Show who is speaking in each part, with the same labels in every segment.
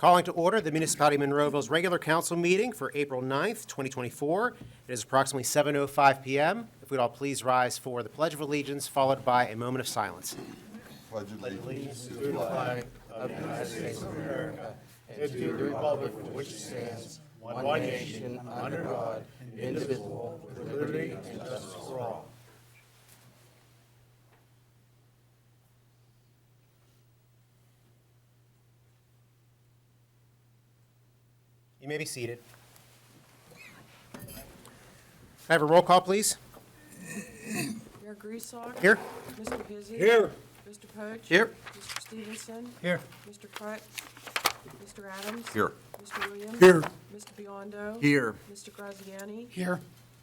Speaker 1: Calling to order the Municipality of Monroeville's regular council meeting for April 9th, 2024. It is approximately 7:05 p.m. If we'd all please rise for the Pledge of Allegiance, followed by a moment of silence.
Speaker 2: Pledge allegiance
Speaker 3: to the flag of the United States of America and to the republic for which it stands, one nation, under God, indivisible, with liberty and justice for all.
Speaker 1: You may be seated. Can I have a roll call, please?
Speaker 4: Mayor Griesau?
Speaker 1: Here.
Speaker 4: Mr. Hizzy?
Speaker 3: Here.
Speaker 4: Mr. Poach?
Speaker 1: Here.
Speaker 4: Mr. Stevenson?
Speaker 3: Here.
Speaker 4: Mr. Crut? Mr. Adams?
Speaker 2: Here.
Speaker 4: Mr. Williams?
Speaker 3: Here.
Speaker 4: Mr. Biondo?
Speaker 2: Here.
Speaker 4: Mr. Graziani?
Speaker 3: Here.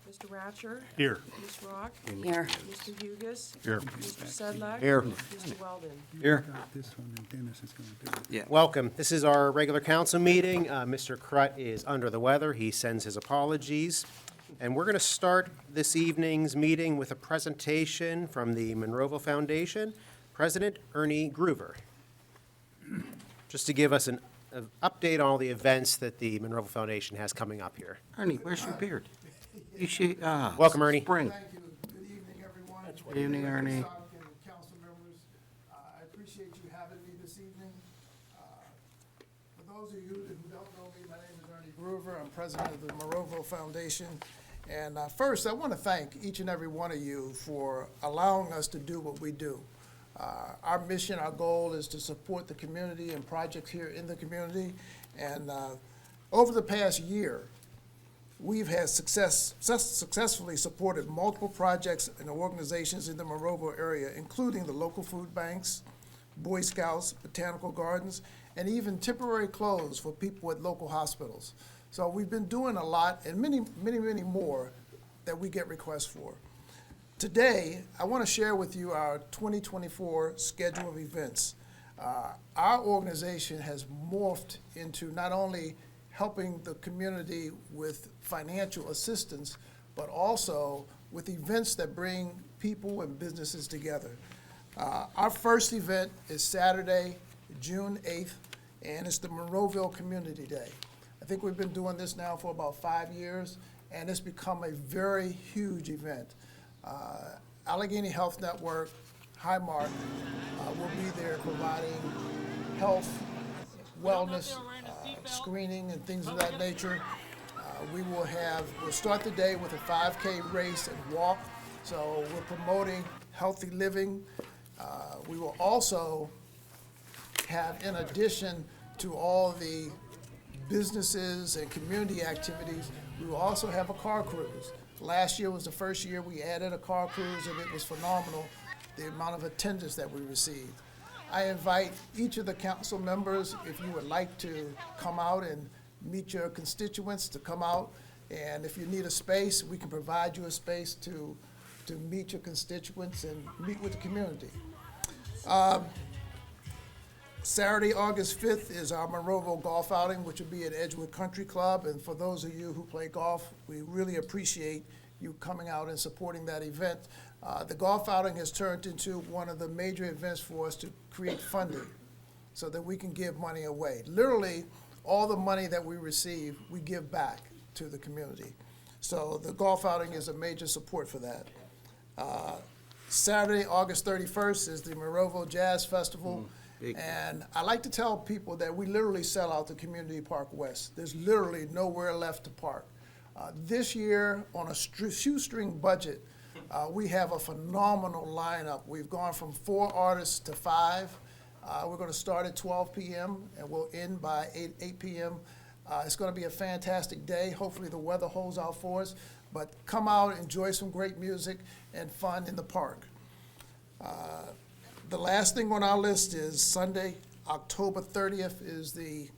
Speaker 4: Mr. Ratcher?
Speaker 3: Here.
Speaker 4: Ms. Rock?
Speaker 5: Here.
Speaker 4: Mr. Hugus?
Speaker 2: Here.
Speaker 4: Mr. Sedlak?
Speaker 2: Here.
Speaker 4: Mr. Weldon?
Speaker 2: Here.
Speaker 6: This one, and Dennis is going to do it.
Speaker 1: Welcome. This is our regular council meeting. Mr. Crut is under the weather. He sends his apologies. And we're going to start this evening's meeting with a presentation from the Monroeville Foundation, President Ernie Groover. Just to give us an update on all the events that the Monroeville Foundation has coming up here.
Speaker 7: Ernie, where's your beard? You should,
Speaker 1: Welcome, Ernie.
Speaker 7: Spring.
Speaker 8: Thank you. Good evening, everyone.
Speaker 7: Good evening, Ernie.
Speaker 8: Council members, I appreciate you having me this evening. For those of you who don't know me, my name is Ernie Groover. I'm president of the Monroeville Foundation. And first, I want to thank each and every one of you for allowing us to do what we do. Our mission, our goal is to support the community and projects here in the community. And over the past year, we've had successfully supported multiple projects and organizations in the Monroeville area, including the local food banks, Boy Scouts, botanical gardens, and even temporary clothes for people at local hospitals. So we've been doing a lot and many more that we get requests for. Today, I want to share with you our 2024 schedule of events. Our organization has morphed into not only helping the community with financial assistance, but also with events that bring people and businesses together. Our first event is Saturday, June 8th, and it's the Monroeville Community Day. I think we've been doing this now for about 5 years, and it's become a very huge event. Allegheny Health Network, Highmark, will be there providing health, wellness, screening and things of that nature. We'll start the day with a 5K race and walk. So we're promoting healthy living. We will also have, in addition to all the businesses and community activities, we will also have a car cruise. Last year was the first year we added a car cruise, and it was phenomenal, the amount of attendance that we received. I invite each of the council members, if you would like to come out and meet your constituents, to come out. And if you need a space, we can provide you a space to meet your constituents and meet with the community. Saturday, August 5th is our Monroeville golf outing, which will be at Edgewood Country Club. And for those of you who play golf, we really appreciate you coming out and supporting that event. The golf outing has turned into one of the major events for us to create funding so that we can give money away. Literally, all the money that we receive, we give back to the community. So the golf outing is a major support for that. Saturday, August 31st is the Monroeville Jazz Festival. And I like to tell people that we literally sell out the Community Park West. There's literally nowhere left to park. This year, on a shoestring budget, we have a phenomenal lineup. We've gone from 4 artists to 5. We're going to start at 12 p.m. and we'll end by 8 p.m. It's going to be a fantastic day. Hopefully the weather holds out for us. But come out, enjoy some great music and fun in the park. The last thing on our list is Sunday, October 20th is the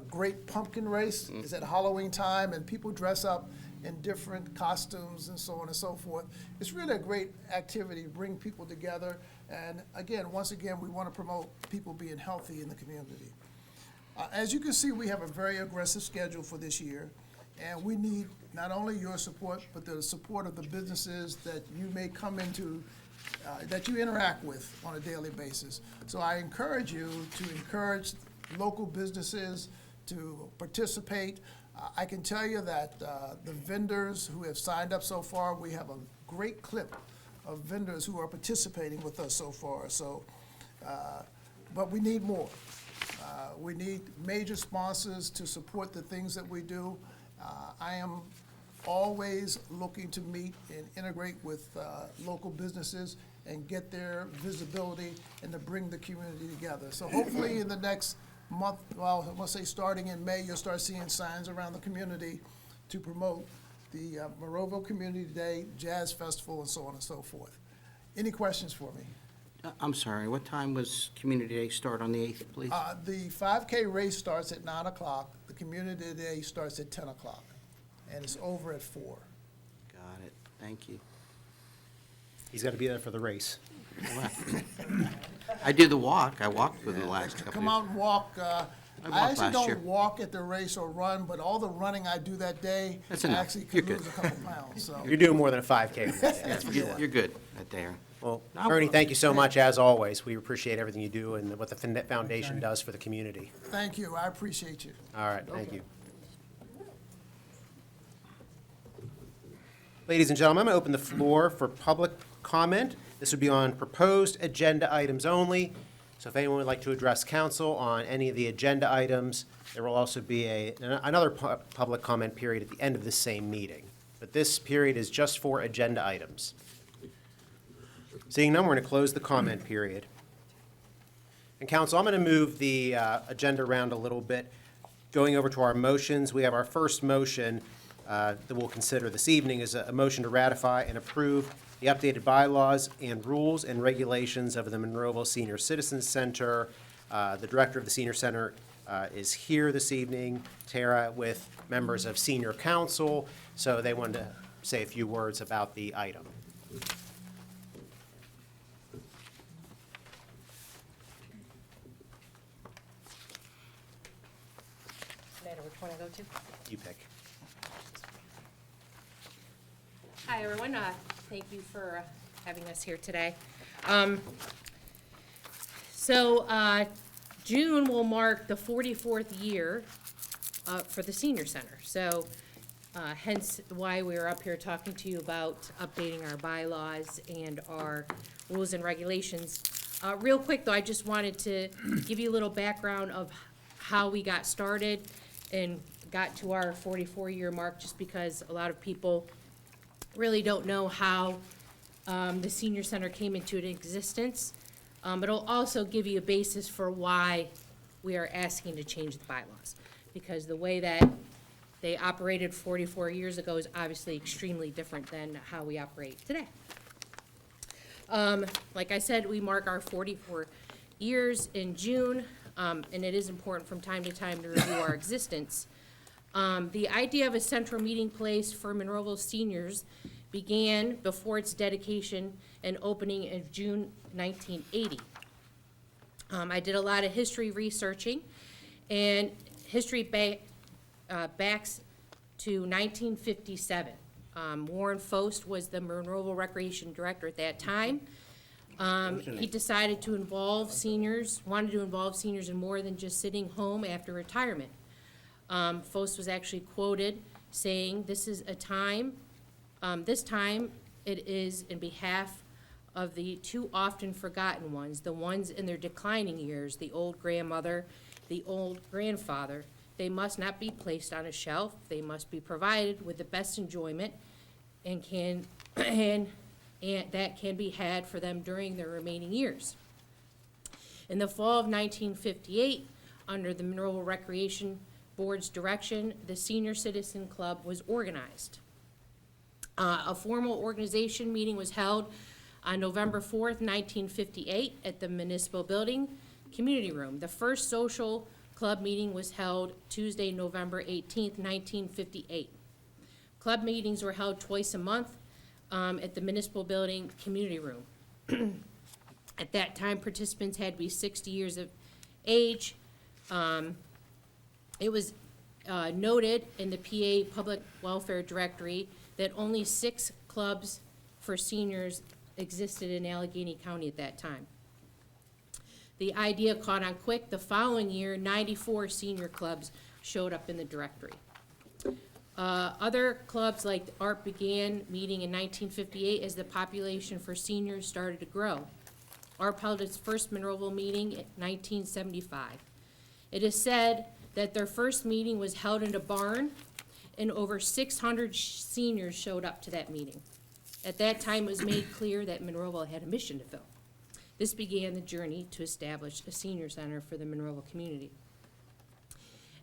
Speaker 8: Great Pumpkin Race. It's at Halloween time, and people dress up in different costumes and so on and so forth. It's really a great activity to bring people together. And again, once again, we want to promote people being healthy in the community. As you can see, we have a very aggressive schedule for this year. And we need not only your support, but the support of the businesses that you may come into that you interact with on a daily basis. So I encourage you to encourage local businesses to participate. I can tell you that the vendors who have signed up so far, we have a great clip of vendors who are participating with us so far. So, but we need more. We need major sponsors to support the things that we do. I am always looking to meet and integrate with local businesses and get their visibility and to bring the community together. So hopefully in the next month, well, I want to say starting in May, you'll start seeing signs around the community to promote the Monroeville Community Day, Jazz Festival, and so on and so forth. Any questions for me?
Speaker 7: I'm sorry, what time was Community Day start on the 8th, please?
Speaker 8: The 5K race starts at 9 o'clock. The Community Day starts at 10 o'clock, and it's over at 4.
Speaker 7: Got it, thank you.
Speaker 1: He's got to be there for the race.
Speaker 7: I do the walk, I walked with the last couple
Speaker 8: Come
Speaker 7: of
Speaker 8: out and walk. I
Speaker 7: walked
Speaker 8: actually
Speaker 7: last year.
Speaker 8: don't walk at the race or run, but all the running I do that day,
Speaker 7: That's
Speaker 8: I
Speaker 7: enough.
Speaker 8: actually
Speaker 7: You're
Speaker 8: could lose
Speaker 7: good.
Speaker 8: a couple pounds, so.
Speaker 1: You're doing more than a 5K. That's for sure.
Speaker 7: You're good that day, Aaron.
Speaker 1: Well,
Speaker 7: No.
Speaker 1: Ernie, thank you so much, as always. We appreciate everything you do and what the foundation does for the community.
Speaker 8: Thank you, I appreciate you.
Speaker 1: All right, thank you. Ladies and gentlemen, I'm going to open the floor for public comment. This would be on proposed agenda items only. So if anyone would like to address council on any of the agenda items, there will also be another public comment period at the end of this same meeting. But this period is just for agenda items. Seeing none, we're going to close the comment period. And council, I'm going to move the agenda around a little bit. Going over to our motions, we have our first motion that we'll consider this evening is a motion to ratify and approve the updated bylaws and rules and regulations of the Monroeville Senior Citizens Center. The director of the Senior Center is here this evening, Tara, with members of Senior Council, so they wanted to say a few words about the item.
Speaker 5: Matter which one I go to?
Speaker 1: You pick.
Speaker 5: Hi, everyone. Thank you for having us here today. June will mark the 44th year for the Senior Center. So hence why we're up here talking to you about updating our bylaws and our rules and regulations. Real quick, though, I just wanted to give you a little background of how we got started and got to our 44-year mark, just because a lot of people really don't know how the Senior Center came into existence. But it'll also give you a basis for why we are asking to change the bylaws. Because the way that they operated 44 years ago is obviously extremely different than how we operate today. Like I said, we mark our 44 years in June, and it is important from time to time to review our existence. The idea of a central meeting place for Monroeville seniors began before its dedication and opening in June 1980. I did a lot of history researching, and history backs to 1957. Warren Fost was the Monroeville Recreation Director at that time. He decided to involve seniors, wanted to involve seniors in more than just sitting home after retirement. Fost was actually quoted saying, "This is a time, this time it is in behalf of the too often forgotten ones, the ones in their declining years, the old grandmother, the old grandfather. They must not be placed on a shelf. They must be provided with the best enjoyment and that can be had for them during their remaining years." In the fall of 1958, under the Monroeville Recreation Board's direction, the Senior Citizen Club was organized. A formal organization meeting was held on November 4th, 1958 at the Municipal Building Community Room. The first social club meeting was held Tuesday, November 18th, 1958. Club meetings were held twice a month at the Municipal Building Community Room. At that time, participants had to be 60 years of age. It was noted in the PA Public Welfare Directory that only 6 clubs for seniors existed in Allegheny County at that time. The idea caught on quick. The following year, 94 senior clubs showed up in the directory. Other clubs like ART began meeting in 1958 as the population for seniors started to grow. ARP held its first Monroeville meeting in 1975. It is said that their first meeting was held in a barn, and over 600 seniors showed up to that meeting. At that time, it was made clear that Monroeville had a mission to fill. This began the journey to establish a senior center for the Monroeville community.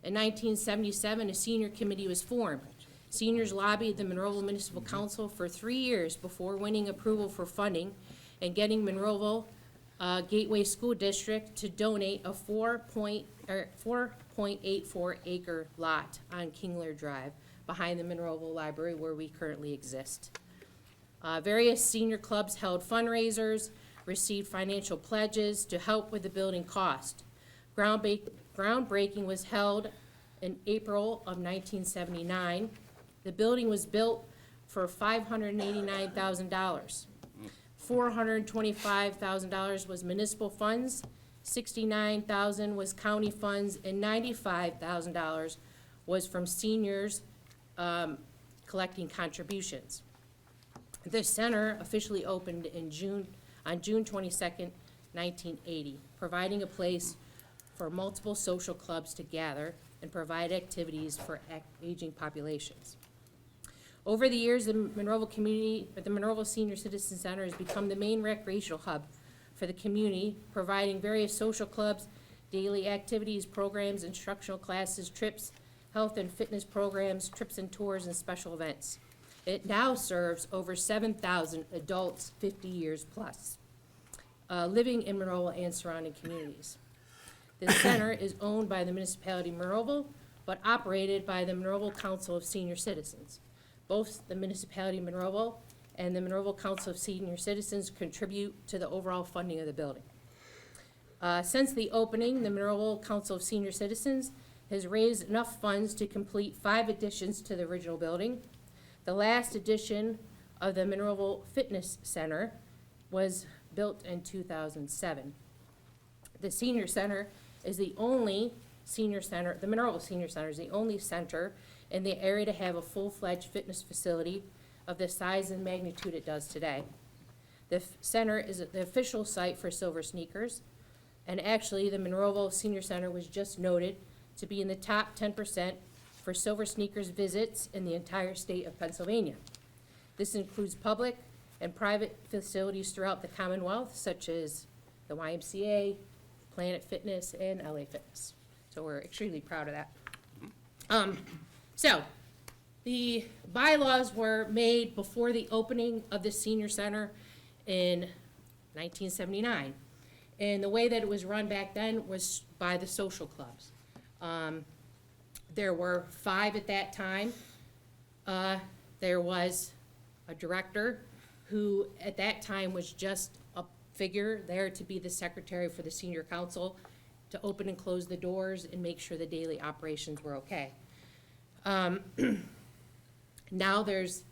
Speaker 5: In 1977, a senior committee was formed. Seniors lobbied the Monroeville Municipal Council for 3 years before winning approval for funding and getting Monroeville Gateway School District to donate a 4.84 acre lot on Kingler Drive behind the Monroeville Library where we currently exist. Various senior clubs held fundraisers, received financial pledges to help with the building cost. Groundbreaking was held in April of 1979. The building was built for $589,000. $425,000 was municipal funds, $69,000 was county funds, and $95,000 was from seniors collecting contributions. The center officially opened on June 22nd, 1980, providing a place for multiple social clubs to gather and provide activities for aging populations. Over the years, the Monroeville Senior Citizen Center has become the main recreational hub for the community, providing various social clubs, daily activities, programs, instructional classes, trips, health and fitness programs, trips and tours, and special events. It now serves over 7,000 adults 50 years plus, living in Monroeville and surrounding communities. The center is owned by the Municipality of Monroeville, but operated by the Monroeville Council of Senior Citizens. Both the Municipality of Monroeville and the Monroeville Council of Senior Citizens contribute to the overall funding of the building. Since the opening, the Monroeville Council of Senior Citizens has raised enough funds to complete 5 additions to the original building. The last addition of the Monroeville Fitness Center was built in 2007. The Senior Center is the only senior center, the Monroeville Senior Center is the only center in the area to have a full-fledged fitness facility of the size and magnitude it does today. The center is the official site for Silver Sneakers, and actually the Monroeville Senior Center was just noted to be in the top 10% for Silver Sneakers visits in the entire state of Pennsylvania. This includes public and private facilities throughout the Commonwealth, such as the YMCA, Planet Fitness, and LA Fitness. So we're extremely proud of that. So the bylaws were made before the opening of the senior center in 1979. And the way that it was run back then was by the social clubs. There were 5 at that time. There was a director who at that time was just a figure there to be the secretary for the senior council, to open and close the doors and make sure the daily operations were okay. Now there's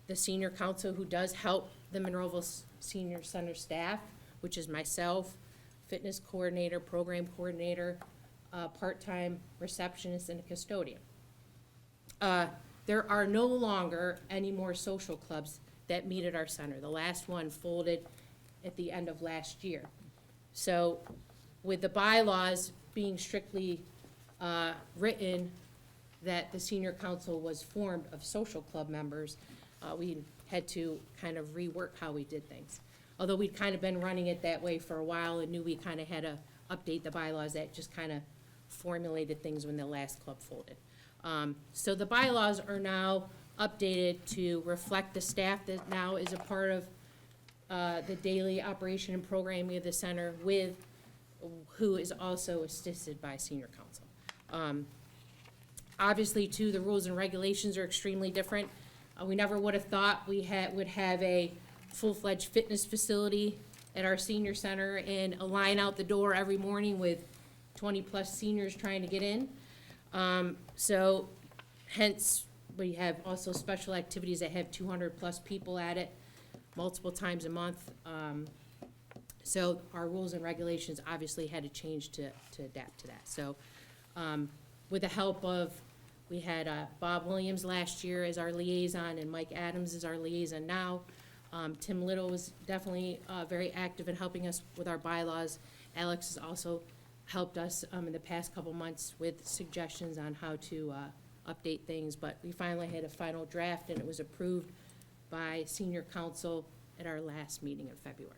Speaker 5: the senior council who does help the Monroeville Senior Center staff, which is myself, fitness coordinator, program coordinator, part-time receptionist, and a custodian. There are no longer any more social clubs that meet at our center. The last one folded at the end of last year. So with the bylaws being strictly written that the senior council was formed of social club members, we had to kind of rework how we did things. Although we'd kind of been running it that way for a while and knew we kind of had to update the bylaws, that just kind of formulated things when the last club folded. So the bylaws are now updated to reflect the staff that now is a part of the daily operation and programming of the center, with who is also assisted by senior council. Obviously, too, the rules and regulations are extremely different. We never would have thought we would have a full-fledged fitness facility at our senior center and a line out the door every morning with 20-plus seniors trying to get in. So hence, we have also special activities that have 200-plus people at it. multiple times a month. So our rules and regulations obviously had to change to adapt to that. So with the help of, we had Bob Williams last year as our liaison, and Mike Adams is our liaison now. Tim Little was definitely very active in helping us with our bylaws. Alex has also helped us in the past couple months with suggestions on how to update things, but we finally had a final draft, and it was approved by senior council at our last meeting in February.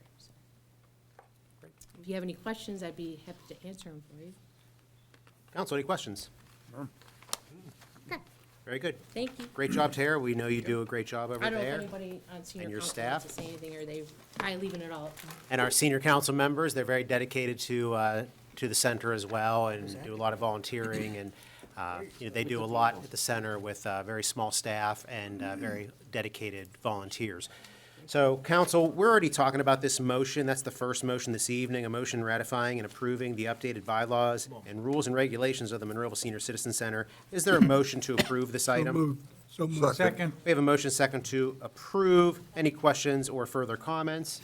Speaker 5: So, if you have any questions, I'd be happy to answer them for you.
Speaker 1: Council, any questions?
Speaker 5: Okay,
Speaker 1: Very good.
Speaker 5: thank you.
Speaker 1: Great job, Tara. We know you do a great job over
Speaker 5: I don't know if
Speaker 1: there.
Speaker 5: anybody on senior
Speaker 1: And your
Speaker 5: council wants to
Speaker 1: staff.
Speaker 5: say anything, or they probably leaving it all up to me.
Speaker 1: And our senior council members, they're very dedicated to the center as well, and do a lot of volunteering, and, they do a lot at the center with very small staff and very dedicated volunteers. So, council, we're already talking about this motion. That's the first motion this evening, a motion ratifying and approving the updated bylaws and rules and regulations of the Monroeville Senior Citizen Center. Is there a motion to approve this
Speaker 6: So
Speaker 1: item?
Speaker 6: moved. So moved. Second.
Speaker 1: We have a motion second to approve. Any questions or further comments?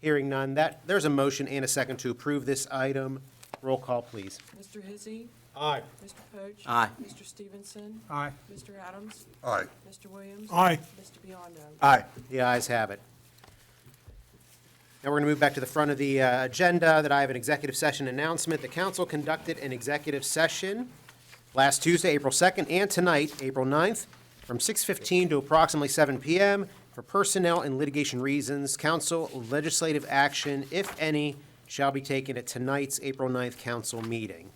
Speaker 1: Hearing none, there's a motion and a second to approve this item. Roll call, please.
Speaker 4: Mr. Hizzy?
Speaker 3: Aye.
Speaker 4: Mr. Poach?
Speaker 7: Aye.
Speaker 4: Mr. Stevenson?
Speaker 6: Aye.
Speaker 4: Mr. Adams?
Speaker 2: Aye.
Speaker 4: Mr. Williams?
Speaker 6: Aye.
Speaker 4: Mr. Biondo?
Speaker 3: Aye.
Speaker 1: The ayes have it. Now we're going to move back to the front of the agenda, that I have an executive session announcement. The council conducted an executive session last Tuesday, April 2nd, and tonight, April 9th, from 6:15 to approximately 7 p.m. for personnel and litigation reasons. Council legislative action, if any, shall be taken at tonight's April 9th council meeting.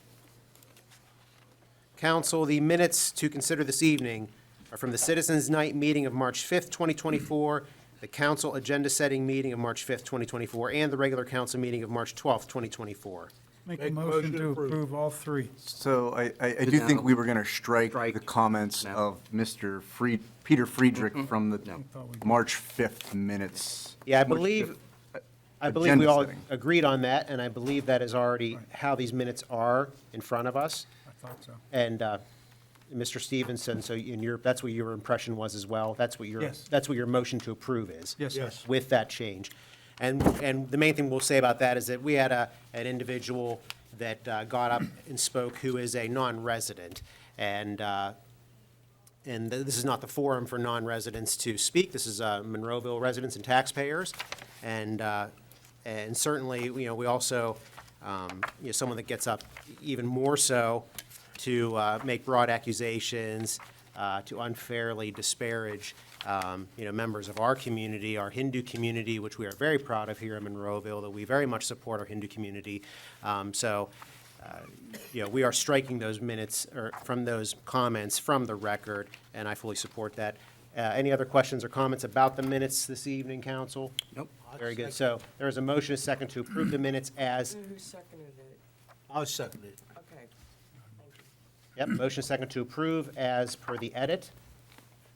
Speaker 1: Council, the minutes to consider this evening are from the Citizens' Night meeting of March 5th, 2024, the council agenda-setting meeting of March 5th, 2024, and the regular council meeting of March 12th, 2024.
Speaker 6: Make a motion to approve all three.
Speaker 2: So I do think we were going to strike the comments
Speaker 7: No.
Speaker 2: of Mr. Peter Friedrich from the
Speaker 6: thought we did.
Speaker 2: March 5th minutes.
Speaker 1: Yeah, I
Speaker 2: March
Speaker 1: believe
Speaker 2: 5th,
Speaker 1: we
Speaker 2: agenda
Speaker 1: all
Speaker 2: setting.
Speaker 1: agreed on that, and I believe that is already
Speaker 6: Right.
Speaker 1: how these minutes are in front of us.
Speaker 6: I thought so.
Speaker 1: And Mr. Stevenson, so that's what your impression was as well? That's what
Speaker 6: Yes.
Speaker 1: that's what your motion to approve is?
Speaker 6: Yes, sir.
Speaker 3: Yes.
Speaker 1: With that change. And the main thing we'll say about that is that we had an individual that got up and spoke who is a non-resident. And this is not the forum for non-residents to speak. This is Monroeville residents and taxpayers. And certainly, we also, someone that gets up even more so to make broad accusations, to unfairly disparage, members of our community, our Hindu community, which we are very proud of here in Monroeville, that we very much support our Hindu community. We are striking those minutes, or from those comments from the record, and I fully support that. Any other questions or comments about the minutes this evening, council?
Speaker 7: Nope.
Speaker 1: Very good. So there is a motion, a second, to approve the minutes as,
Speaker 4: Who seconded it?
Speaker 3: I'll second it.
Speaker 4: Okay.
Speaker 1: yep, motion, second, to approve as per the edit.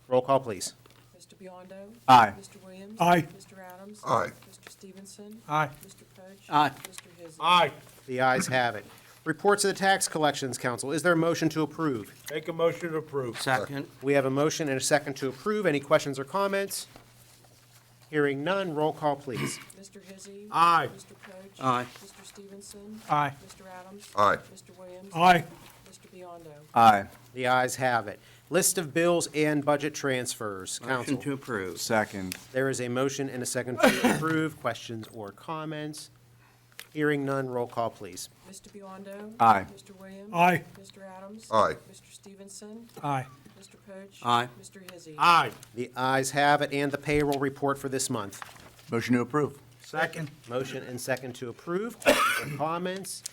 Speaker 1: Roll call, please.
Speaker 4: Mr. Biondo?
Speaker 2: Aye.
Speaker 4: Mr. Williams?
Speaker 6: Aye.
Speaker 4: Mr. Adams?
Speaker 2: Aye.
Speaker 4: Mr. Stevenson?
Speaker 6: Aye.
Speaker 4: Mr. Poach?
Speaker 7: Aye.
Speaker 4: Mr. Hizzy?
Speaker 3: Aye.
Speaker 1: The ayes have it. Reports of the Tax Collections Council. Is there a motion to approve?
Speaker 3: Make a motion to approve.
Speaker 7: Second.
Speaker 1: We have a motion and a second to approve. Any questions or comments? Hearing none, roll call, please.
Speaker 4: Mr. Hizzy?
Speaker 3: Aye.
Speaker 4: Mr. Poach?
Speaker 7: Aye.
Speaker 4: Mr. Stevenson?
Speaker 6: Aye.
Speaker 4: Mr. Adams?
Speaker 2: Aye.
Speaker 4: Mr. Williams?
Speaker 6: Aye.
Speaker 4: Mr. Biondo?
Speaker 2: Aye.
Speaker 1: The ayes have it. List of bills and budget transfers.
Speaker 7: Motion
Speaker 1: Council.
Speaker 7: to approve.
Speaker 2: Second.
Speaker 1: There is a motion and a second to approve. Questions or comments? Hearing none, roll call, please.
Speaker 4: Mr. Biondo?
Speaker 2: Aye.
Speaker 4: Mr. Williams?
Speaker 6: Aye.
Speaker 4: Mr. Adams?
Speaker 2: Aye.
Speaker 4: Mr. Stevenson?
Speaker 6: Aye.
Speaker 4: Mr. Poach?
Speaker 7: Aye.
Speaker 4: Mr. Hizzy?
Speaker 3: Aye.
Speaker 1: The ayes have it, and the payroll report for this month.
Speaker 2: Motion to approve.
Speaker 3: Second.
Speaker 1: Motion and second to approve. Questions or comments?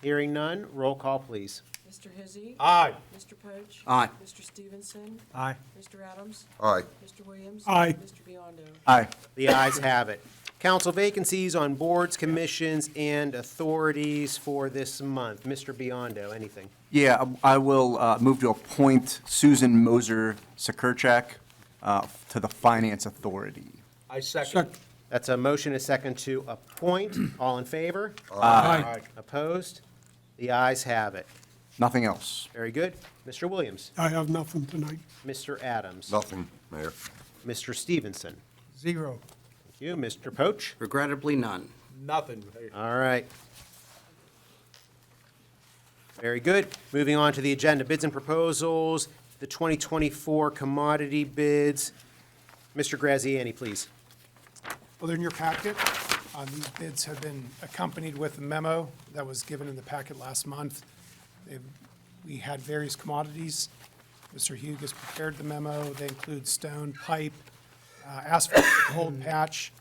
Speaker 1: Hearing none, roll call, please.
Speaker 4: Mr. Hizzy?
Speaker 3: Aye.
Speaker 4: Mr. Poach?
Speaker 7: Aye.
Speaker 4: Mr. Stevenson?
Speaker 6: Aye.
Speaker 4: Mr. Adams?
Speaker 2: Aye.
Speaker 4: Mr. Williams?
Speaker 6: Aye.
Speaker 4: Mr. Biondo?
Speaker 2: Aye.
Speaker 1: The ayes have it. Council vacancies on boards, commissions, and authorities for this month. Mr. Biondo, anything?
Speaker 2: Yeah, I will move to appoint Susan Moser Sakurchak to the Finance Authority.
Speaker 3: I second.
Speaker 1: That's a motion, a second to appoint. All in favor?
Speaker 6: Aye.
Speaker 1: Opposed? The ayes have it.
Speaker 2: Nothing else.
Speaker 1: Very good. Mr. Williams?
Speaker 6: I have nothing tonight.
Speaker 1: Mr. Adams?
Speaker 2: Nothing, Mayor.
Speaker 1: Mr. Stevenson?
Speaker 6: 0.
Speaker 1: Thank you. Mr. Poach?
Speaker 7: Regrettably, none.
Speaker 3: Nothing.
Speaker 1: All right. Very good. Moving on to the agenda, bids and proposals, the 2024 commodity bids. Mr. Graziani, please.
Speaker 8: Well, they're in your packet. These bids have been accompanied with a memo that was given in the packet last month. We had various commodities. Mr. Hugus prepared the memo. They include stone, pipe, asphalt, cold patch.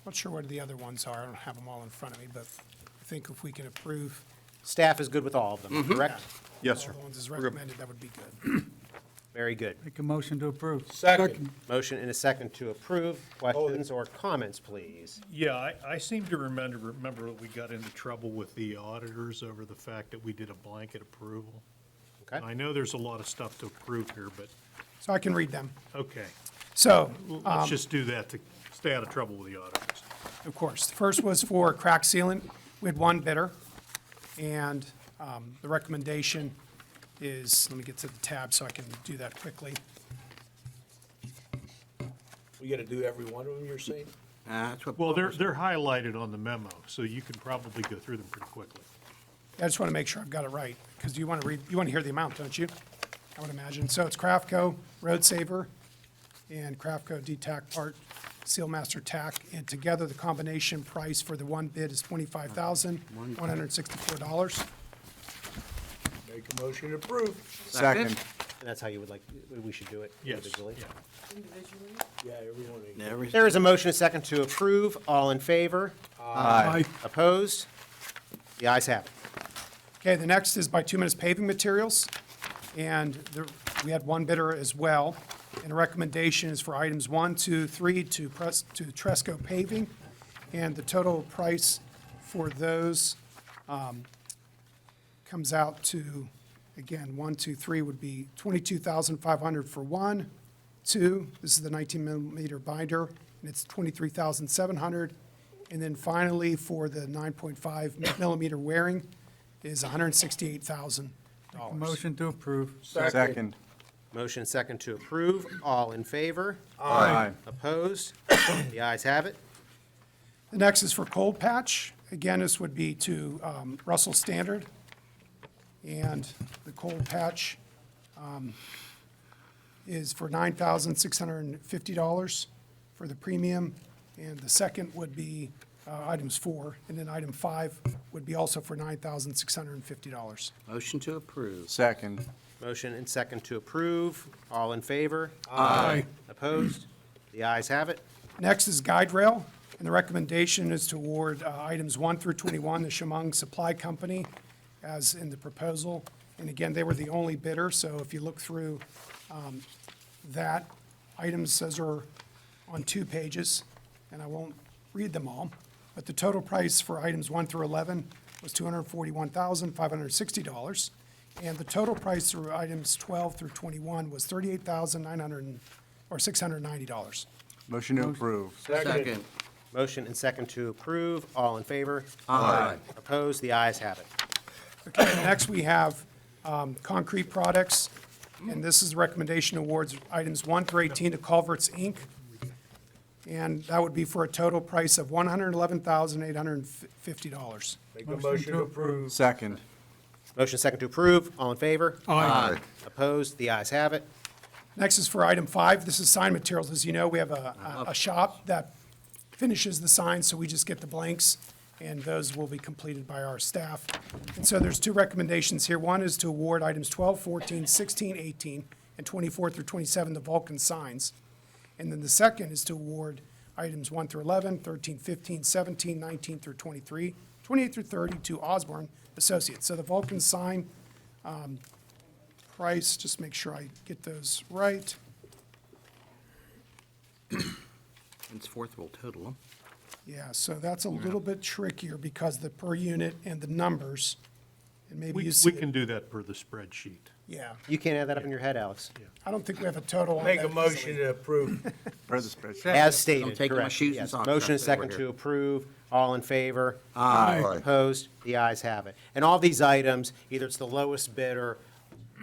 Speaker 8: Not sure what the other ones are. I don't have them all in front of me, but I think if we can approve
Speaker 1: Staff is good with all of them, correct?
Speaker 2: Yes,
Speaker 8: all
Speaker 2: sir.
Speaker 8: the ones as recommended, that would be good.
Speaker 1: Very good.
Speaker 6: Make a motion to approve.
Speaker 3: Second.
Speaker 1: Motion and a second to approve. Questions or comments, please?
Speaker 9: Yeah, I seem to remember that we got into trouble with the auditors over the fact that we did a blanket approval.
Speaker 1: Okay.
Speaker 9: I know there's a lot of stuff to approve here, but,
Speaker 8: So I can read them.
Speaker 9: okay.
Speaker 8: So,
Speaker 9: Let's just do that to stay out of trouble with the auditors.
Speaker 8: of course, the first was for crack sealant. We had one bidder, and the recommendation is, let me get to the tab so I can do that quickly.
Speaker 3: We gotta do every one of them, you're saying?
Speaker 7: That's what.
Speaker 9: Well,
Speaker 7: Bob was-
Speaker 9: they're highlighted on the memo, so you can probably go through them pretty quickly.
Speaker 8: I just want to make sure I've got it right, because you want to hear the amount, don't you? I would imagine. So it's Craftco Road Saver and Craftco D-Tac Part Sealmaster Tack, and together the combination price for the one bid is $25,164.
Speaker 3: Make a motion to approve.
Speaker 2: Second.
Speaker 1: And that's how you would like, we should do it
Speaker 9: Yes,
Speaker 1: individually?
Speaker 9: yeah.
Speaker 4: Individually?
Speaker 3: Yeah, every one of you.
Speaker 7: Every-
Speaker 1: There is a motion, a second to approve. All in favor?
Speaker 2: Aye.
Speaker 1: Opposed? The ayes have it.
Speaker 8: Okay, the next is Bituminous Paving Materials, and we had one bidder as well. And the recommendation is for items 1, 2, 3 to Tresco Paving, and the total price for those comes out to, again, 1, 2, 3 would be $22,500 for 1, 2, this is the 19 millimeter binder, and it's $23,700. And then finally, for the 9.5 millimeter wearing is $168,000.
Speaker 6: Motion to approve.
Speaker 2: Second.
Speaker 1: Motion second to approve. All in favor?
Speaker 2: Aye.
Speaker 1: Opposed? The ayes have it.
Speaker 8: The next is for cold patch. Again, this would be to Russell Standard. And the cold patch is for $9,650 for the premium. And the second would be items 4, and then item 5 would be also for $9,650.
Speaker 7: Motion to approve.
Speaker 2: Second.
Speaker 1: Motion and second to approve. All in favor?
Speaker 6: Aye.
Speaker 1: Opposed? The ayes have it.
Speaker 8: Next is guide rail, and the recommendation is to award items 1 through 21, the Chemung Supply Company, as in the proposal. And again, they were the only bidder, so if you look through that, items, those are on 2 pages, and I won't read them all, but the total price for items 1 through 11 was $241,560, and the total price for items 12 through 21 was $38,690.
Speaker 2: Motion to approve.
Speaker 7: Second.
Speaker 1: Motion and second to approve. All in favor?
Speaker 7: Aye.
Speaker 1: Opposed? The ayes have it.
Speaker 8: Okay, next we have concrete products, and this is the recommendation awards items 1 through 18 to Culverts, Inc., and that would be for a total price of $111,850.
Speaker 3: Make a motion to approve.
Speaker 2: Second.
Speaker 1: Motion second to approve. All in favor?
Speaker 7: Aye.
Speaker 1: Opposed? The ayes have it.
Speaker 8: Next is for item 5, this is sign materials. As you know, we have a shop that finishes the signs, so we just get the blanks, and those will be completed by our staff. And so there's 2 recommendations here. One is to award items 12, 14, 16, 18, and 24 through 27 to Vulcan Signs. And then the second is to award items 1 through 11, 13, 15, 17, 19 through 23, 28 through 30 to Osborne Associates. So the Vulcan sign price, just make sure I get those right.
Speaker 7: It's fourth will total them.
Speaker 8: Yeah, so that's a little bit trickier because the per unit and the numbers, and maybe you see
Speaker 9: We
Speaker 8: it.
Speaker 9: can do that per the spreadsheet.
Speaker 8: Yeah,
Speaker 1: You can't add that up in your head, Alex.
Speaker 8: I don't think we have a total on
Speaker 3: Make
Speaker 8: that
Speaker 3: a motion
Speaker 8: easily.
Speaker 3: to approve.
Speaker 2: For the spreadsheet.
Speaker 1: As stated,
Speaker 7: I'm taking my
Speaker 1: correct.
Speaker 7: shoes and
Speaker 1: Yes.
Speaker 7: socks
Speaker 1: Motion
Speaker 7: off
Speaker 1: is second
Speaker 7: over
Speaker 1: to
Speaker 7: here.
Speaker 1: approve. All in favor?
Speaker 7: Aye.
Speaker 1: Opposed? The ayes have it. And all these items, either it's the lowest bidder,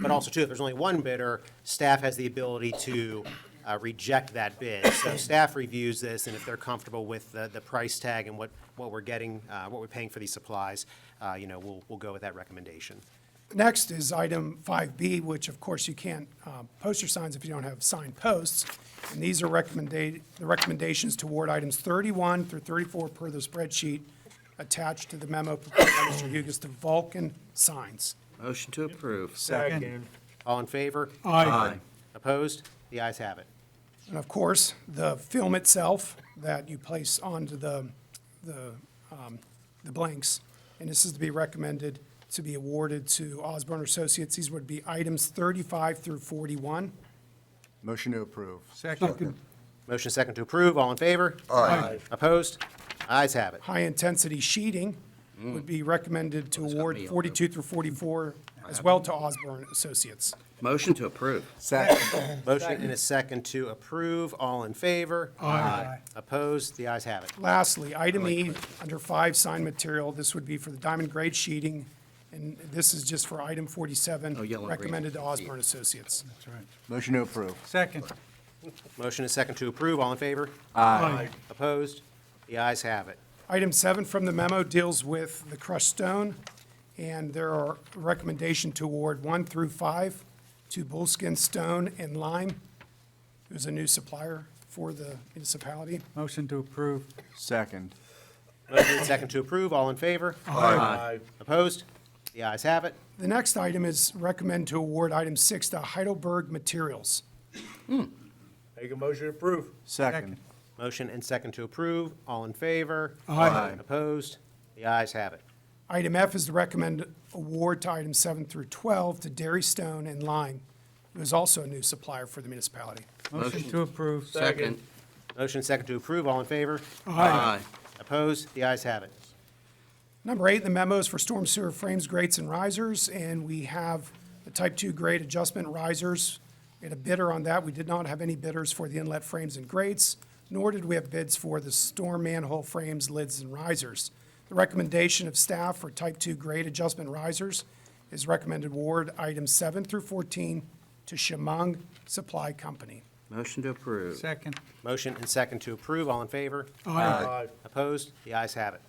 Speaker 1: but also too, if there's only one bidder, staff has the ability to reject that bid. So staff reviews this, and if they're comfortable with the price tag and what we're getting, what we're paying for these supplies, we'll go with that recommendation.
Speaker 10: Next is item 5B, which of course you can't post your signs if you don't have signed posts. And these are the recommendations toward items 31 through 34 per the spreadsheet attached to the memo prepared by Mr. Hugus to Vulcan Signs.
Speaker 7: Motion to approve.
Speaker 6: Second.
Speaker 1: All in favor?
Speaker 6: Aye.
Speaker 1: Opposed? The ayes have it.
Speaker 10: And of course, the film itself that you place onto the blanks, and this is to be recommended to be awarded to Osborne Associates. These would be items 35 through 41.
Speaker 2: Motion to approve.
Speaker 6: Second.
Speaker 1: Motion second to approve. All in favor?
Speaker 6: Aye.
Speaker 1: Opposed? Ayes have it.
Speaker 10: High-intensity sheeting would be recommended to
Speaker 7: Well, it's got
Speaker 10: award
Speaker 7: me all
Speaker 10: 42 through 44 as well to Osborne Associates.
Speaker 7: Motion to approve.
Speaker 2: Second.
Speaker 1: Motion and a second to approve. All in favor?
Speaker 6: Aye.
Speaker 1: Opposed? The ayes have it.
Speaker 10: Lastly, item E, under 5, sign material, this would be for the diamond grade sheeting, and this is just for item 47,
Speaker 7: Oh, yellow and green.
Speaker 10: recommended to Osborne Associates.
Speaker 6: That's right.
Speaker 2: Motion to approve.
Speaker 6: Second.
Speaker 1: Motion and second to approve. All in favor?
Speaker 6: Aye.
Speaker 1: Opposed? The ayes have it.
Speaker 10: Item 7 from the memo deals with the crushed stone, and there are recommendation to award 1 through 5 to Bullskin Stone and Lime, who's a new supplier for the municipality.
Speaker 6: Motion to approve.
Speaker 2: Second.
Speaker 1: Motion and second to approve. All in favor?
Speaker 3: Aye.
Speaker 1: Opposed? The ayes have it.
Speaker 10: The next item is recommend to award item 6 to Heidelberg Materials.
Speaker 3: Make a motion to approve.
Speaker 2: Second.
Speaker 1: Motion and second to approve. All in favor?
Speaker 6: Aye.
Speaker 1: Opposed? The ayes have it.
Speaker 10: Item F is to recommend award to items 7 through 12 to Dairy Stone and Lime, who is also a new supplier for the municipality.
Speaker 6: Motion to approve.
Speaker 7: Second.
Speaker 1: Motion and second to approve. All in favor?
Speaker 7: Aye.
Speaker 1: Opposed? The ayes have it.
Speaker 10: Number 8, the memo is for storm sewer frames, grates, and risers, and we have the Type 2 grade adjustment risers. We had a bidder on that. We did not have any bidders for the inlet frames and grates, nor did we have bids for the storm manhole frames, lids, and risers. The recommendation of staff for Type 2 grade adjustment risers is recommended award items 7 through 14 to Shamong Supply Company.
Speaker 7: Motion to approve.
Speaker 6: Second.
Speaker 1: Motion and second to approve. All in favor?
Speaker 3: Aye.
Speaker 1: Opposed? The ayes have it.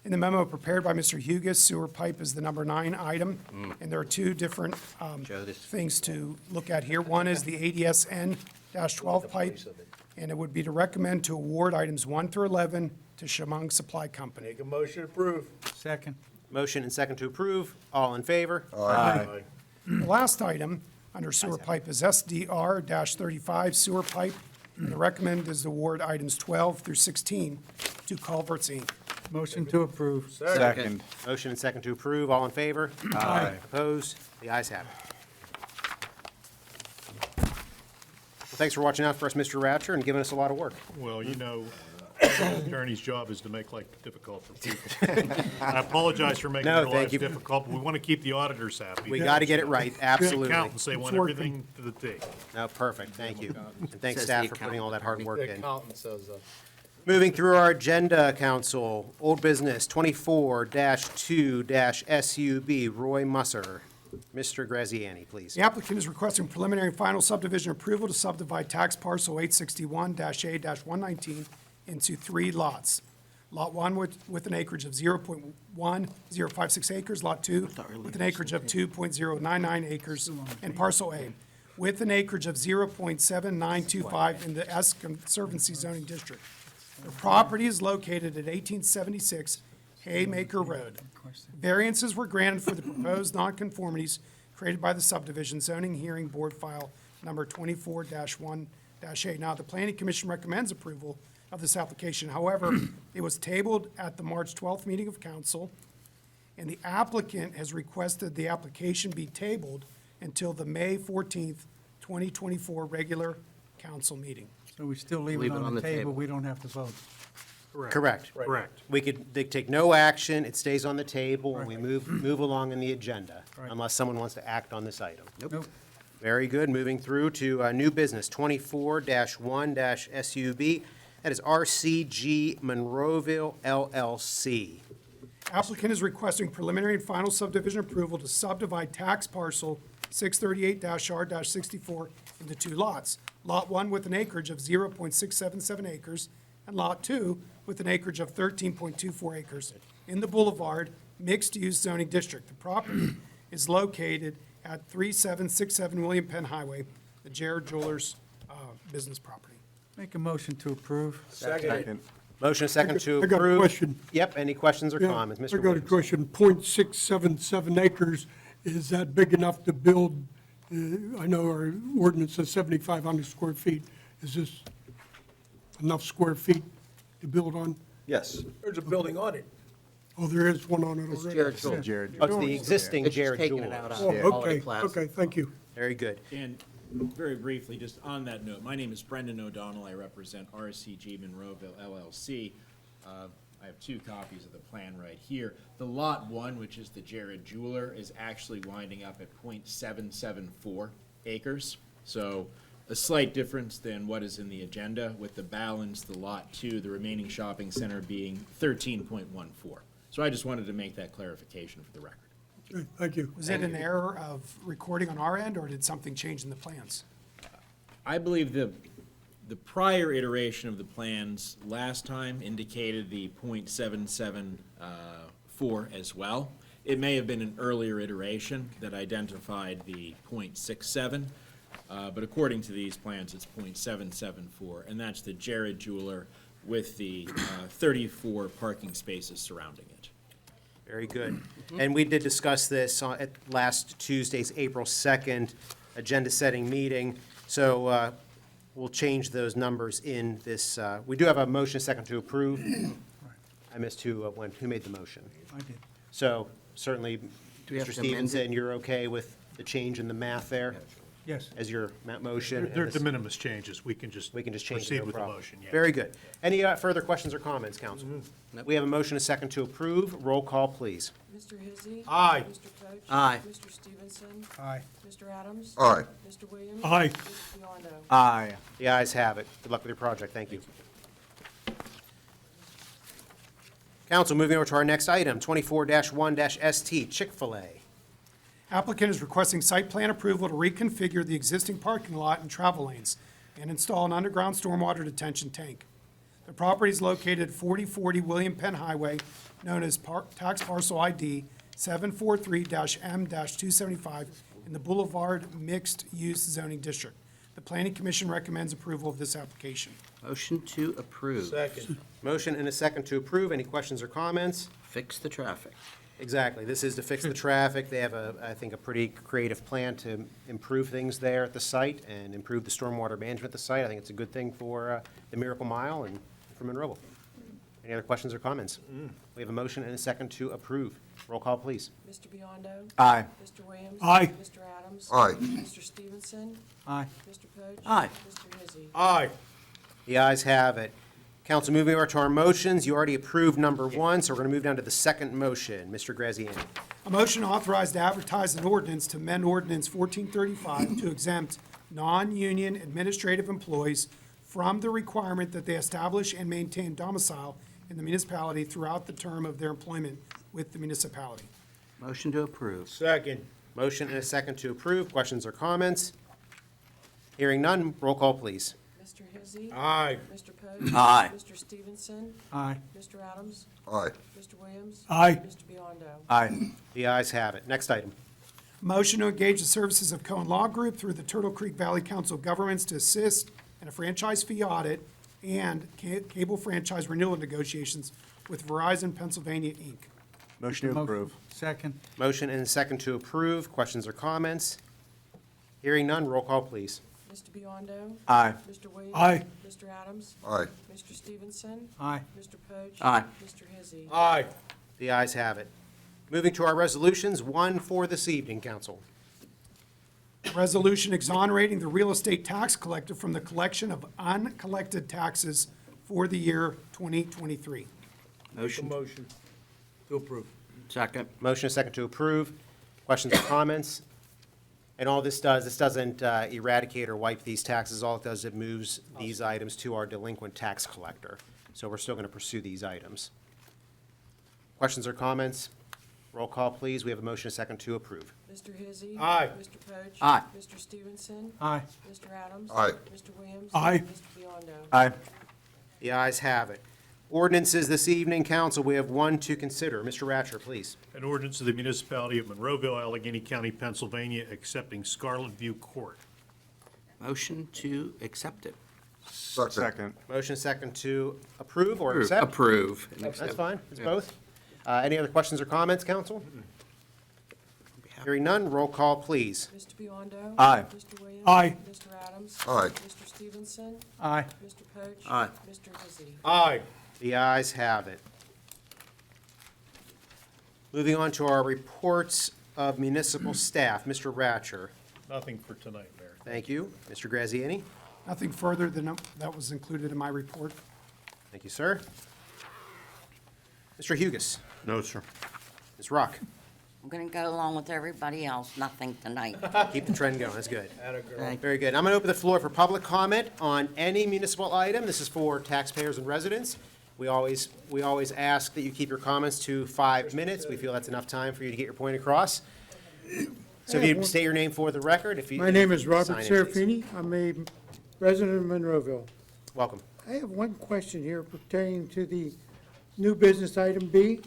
Speaker 10: In the memo prepared by Mr. Hugus, sewer pipe is the number 9 item, and there are 2 different
Speaker 7: Joe, this-
Speaker 10: things to look at here. One is the ADS-N-12 pipe, and it would be to recommend to award items 1 through 11 to Shamong Supply Company.
Speaker 3: Make a motion to approve.
Speaker 6: Second.
Speaker 1: Motion and second to approve. All in favor?
Speaker 3: Aye.
Speaker 10: The last item under sewer pipe is SDR-35 sewer pipe, and the recommend is to award items 12 through 16 to Culverts, Inc.
Speaker 6: Motion to approve.
Speaker 2: Second.
Speaker 1: Motion and second to approve. All in favor?
Speaker 2: Aye.
Speaker 1: Opposed? The ayes have it. Well, thanks for watching out for us, Mr. Ratcher, and giving us a lot of work.
Speaker 9: Well, the attorney's job is to make life difficult for people. I apologize for making
Speaker 1: No,
Speaker 9: their
Speaker 1: thank
Speaker 9: lives
Speaker 1: you.
Speaker 9: difficult, but we want to keep the auditors happy.
Speaker 1: We got to get it right, absolutely.
Speaker 9: Accountants, they want everything to the T.
Speaker 1: No, perfect, thank you. And thanks,
Speaker 7: Says
Speaker 1: staff,
Speaker 7: the
Speaker 1: for putting all that hard work
Speaker 3: The
Speaker 1: in.
Speaker 3: accountant says,
Speaker 1: Moving through our agenda, council, old business 24-2-SUB, Roy Musser. Mr. Graziani, please.
Speaker 10: The applicant is requesting preliminary and final subdivision approval to subdivide tax parcel 861-A-119 into 3 lots. Lot 1 with an acreage of 0.1056 acres, Lot 2 with an acreage of 2.099 acres, and parcel A with an acreage of 0.7925 in the S Conservancy zoning district. The property is located at 1876 Haymaker Road. Variances were granted for the proposed nonconformities created by the subdivision zoning hearing board file number 24-1-A. Now, the planning commission recommends approval of this application. However, it was tabled at the March 12th meeting of council, and the applicant has requested the application be tabled until the May 14th, 2024 regular council meeting.
Speaker 6: So we still leave it on the table, we don't have to vote.
Speaker 1: Correct.
Speaker 9: Correct.
Speaker 1: They take no action, it stays on the table, and we move along in the agenda, unless someone wants to act on this item.
Speaker 6: Nope.
Speaker 1: Very good. Moving through to new business, 24-1-SUB. That is RCG Monroeville LLC.
Speaker 10: Applicant is requesting preliminary and final subdivision approval to subdivide tax parcel 638-R-64 into two lots. Lot 1 with an acreage of 0.677 acres, and Lot 2 with an acreage of 13.24 acres in the Boulevard Mixed-Use Zoning District. The property is located at 3767 William Penn Highway, the Jared Jewelers business property.
Speaker 6: Make a motion to approve.
Speaker 2: Second.
Speaker 1: Motion and second to
Speaker 3: I got a
Speaker 1: approve.
Speaker 3: question.
Speaker 1: Yep, any questions or
Speaker 3: Yeah,
Speaker 1: comments? Mr.
Speaker 3: I got a
Speaker 1: Williams?
Speaker 3: question. .677 acres, is that big enough to build? I know our ordinance says 7,500 square feet. Is this enough square feet to build on?
Speaker 2: Yes.
Speaker 11: There's a building on it.
Speaker 3: Oh, there is one on it
Speaker 7: It's
Speaker 3: already?
Speaker 7: Jared Joel.
Speaker 2: Jared.
Speaker 1: Oh, it's the existing
Speaker 7: It's just
Speaker 1: Jared
Speaker 7: taking it out
Speaker 1: Jewelers.
Speaker 7: of
Speaker 3: Oh,
Speaker 7: Holiday
Speaker 3: okay,
Speaker 7: Plaza.
Speaker 3: okay, thank you.
Speaker 1: Very good.
Speaker 11: And very briefly, just on that note, my name is Brendan O'Donnell. I represent RCG Monroeville LLC. I have two copies of the plan right here. The Lot 1, which is the Jared Jeweler, is actually winding up at .774 acres. So a slight difference than what is in the agenda, with the balance, the Lot 2, the remaining shopping center being 13.14. So I just wanted to make that clarification for the record.
Speaker 3: Okay, thank you.
Speaker 10: Was it an error of recording on our end, or did something change in the plans?
Speaker 11: I believe the prior iteration of the plans last time indicated the .774 as well. It may have been an earlier iteration that identified the .67, but according to these plans, it's .774, and that's the Jared Jeweler with the 34 parking spaces surrounding it.
Speaker 1: Very good. And we did discuss this at last Tuesday's April 2nd agenda-setting meeting. So we'll change those numbers in this. We do have a motion second to approve. I missed who made the motion.
Speaker 6: I did.
Speaker 1: So certainly,
Speaker 7: we have
Speaker 1: Mr.
Speaker 7: to amend it?
Speaker 1: Stevenson, you're okay with the change in the math there
Speaker 6: Yes.
Speaker 1: as your motion?
Speaker 9: They're de minimis changes. We can just
Speaker 1: We can just change it,
Speaker 9: proceed
Speaker 1: no
Speaker 9: with the
Speaker 1: problem.
Speaker 9: motion, yeah.
Speaker 1: Very good. Any further questions or comments, council? We have a motion, a second to approve. Roll call, please.
Speaker 4: Mr. Hizzy.
Speaker 11: Aye.
Speaker 4: Mr. Coach.
Speaker 7: Aye.
Speaker 4: Mr. Stevenson.
Speaker 6: Aye.
Speaker 4: Mr. Adams.
Speaker 3: Aye.
Speaker 4: Mr. Williams.
Speaker 3: Aye.
Speaker 4: Mr. Biondo.
Speaker 2: Aye.
Speaker 1: The ayes have it. Good luck with your project. Thank you. Council, moving over to our next item, 24-1-ST, Chick-fil-A.
Speaker 10: Applicant is requesting site plan approval to reconfigure the existing parking lot and travel lanes and install an underground stormwater detention tank. The property is located at 4040 William Penn Highway, known as tax parcel ID 743-M-275 in the Boulevard Mixed Use Zoning District. The Planning Commission recommends approval of this application.
Speaker 7: Motion to approve.
Speaker 11: Second.
Speaker 1: Motion and a second to approve. Any questions or comments?
Speaker 7: Fix the traffic.
Speaker 1: Exactly. This is to fix the traffic. They have I think, a pretty creative plan to improve things there at the site and improve the stormwater management at the site. I think it's a good thing for the Miracle Mile and for Monroeville. Any other questions or comments? We have a motion and a second to approve. Roll call, please.
Speaker 4: Mr. Biondo.
Speaker 2: Aye.
Speaker 4: Mr. Williams.
Speaker 3: Aye.
Speaker 4: Mr. Adams.
Speaker 3: Aye.
Speaker 4: Mr. Stevenson.
Speaker 6: Aye.
Speaker 4: Mr. Poach.
Speaker 7: Aye.
Speaker 4: Mr. Hizzy.
Speaker 11: Aye.
Speaker 1: The ayes have it. Council, moving over to our motions. You already approved number one, so we're going to move down to the second motion. Mr. Graziani.
Speaker 10: A motion authorized to advertise an ordinance to amend ordinance 1435 to exempt non-union administrative employees from the requirement that they establish and maintain domicile in the municipality throughout the term of their employment with the municipality.
Speaker 7: Motion to approve.
Speaker 11: Second.
Speaker 1: Motion and a second to approve. Questions or comments? Hearing none, roll call, please.
Speaker 4: Mr. Hizzy.
Speaker 11: Aye.
Speaker 4: Mr. Poach.
Speaker 7: Aye.
Speaker 4: Mr. Stevenson.
Speaker 6: Aye.
Speaker 4: Mr. Adams.
Speaker 3: Aye.
Speaker 4: Mr. Williams.
Speaker 3: Aye.
Speaker 4: Mr. Biondo.
Speaker 2: Aye.
Speaker 1: The ayes have it. Next item.
Speaker 10: Motion to engage the services of Cohen Law Group through the Turtle Creek Valley Council of Governments to assist in a franchise fee audit and cable franchise renewal negotiations with Verizon Pennsylvania, Inc.
Speaker 2: Motion to approve.
Speaker 6: Second.
Speaker 1: Motion and a second to approve. Questions or comments? Hearing none, roll call, please.
Speaker 4: Mr. Biondo.
Speaker 2: Aye.
Speaker 4: Mr. Williams.
Speaker 3: Aye.
Speaker 4: Mr. Adams.
Speaker 3: Aye.
Speaker 4: Mr. Stevenson.
Speaker 6: Aye.
Speaker 4: Mr. Poach.
Speaker 7: Aye.
Speaker 4: Mr. Hizzy.
Speaker 11: Aye.
Speaker 1: The ayes have it. Moving to our resolutions, one for this evening, council.
Speaker 10: Resolution exonerating the real estate tax collector from the collection of uncollected taxes for the year 2023.
Speaker 7: Motion.
Speaker 11: Motion to approve.
Speaker 7: Second.
Speaker 1: Motion and a second to approve. Questions or comments? And all this doesn't eradicate or wipe these taxes. All it does, it moves these items to our delinquent tax collector. So we're still going to pursue these items. Questions or comments? Roll call, please. We have a motion, a second to approve.
Speaker 4: Mr. Hizzy.
Speaker 9: Aye.
Speaker 4: Mr. Poach.
Speaker 7: Aye.
Speaker 4: Mr. Stevenson.
Speaker 6: Aye.
Speaker 4: Mr. Adams.
Speaker 12: Aye.
Speaker 4: Mr. Williams.
Speaker 3: Aye.
Speaker 4: Mr. Biondo.
Speaker 2: Aye.
Speaker 1: The ayes have it. Ordinances this evening, council, we have one to consider. Mr. Ratcher, please.
Speaker 9: An ordinance of the Municipality of Monroeville, Allegheny County, Pennsylvania, accepting Scarlet View Court.
Speaker 7: Motion to accept it.
Speaker 2: Second.
Speaker 1: Motion second to approve or accept?
Speaker 7: Approve. and
Speaker 1: That's
Speaker 7: accept.
Speaker 1: fine, it's both. Any other questions or comments, council? Hearing none, roll call, please.
Speaker 4: Mr. Biondo.
Speaker 2: Aye.
Speaker 4: Mr. Williams.
Speaker 3: Aye.
Speaker 4: Mr. Adams.
Speaker 12: Aye.
Speaker 4: Mr. Stevenson.
Speaker 6: Aye.
Speaker 4: Mr. Poach.
Speaker 7: Aye.
Speaker 4: Mr. Hizzy.
Speaker 9: Aye.
Speaker 1: The ayes have it. Moving on to our reports of municipal staff. Mr. Ratcher,
Speaker 9: Nothing for tonight, Mayor.
Speaker 1: thank you. Mr. Graziani?
Speaker 10: Nothing further than that was included in my report.
Speaker 1: Thank you, sir. Mr. Hugus?
Speaker 12: No, sir.
Speaker 1: Ms. Rock?
Speaker 13: I'm going to go along with everybody else, nothing tonight.
Speaker 1: Keep the trend going, that's good.
Speaker 7: Thank
Speaker 1: Very good. I'm going to open the floor for public comment on any municipal item. This is for taxpayers and residents. We always ask that you keep your comments to 5 minutes. We feel that's enough time for you to get your point across. So if you state your name for the record, if you.
Speaker 14: My name is Robert
Speaker 1: sign in, please.
Speaker 14: Serafini. I'm a resident of Monroeville.
Speaker 1: Welcome.
Speaker 14: I have one question here pertaining to the new business item B,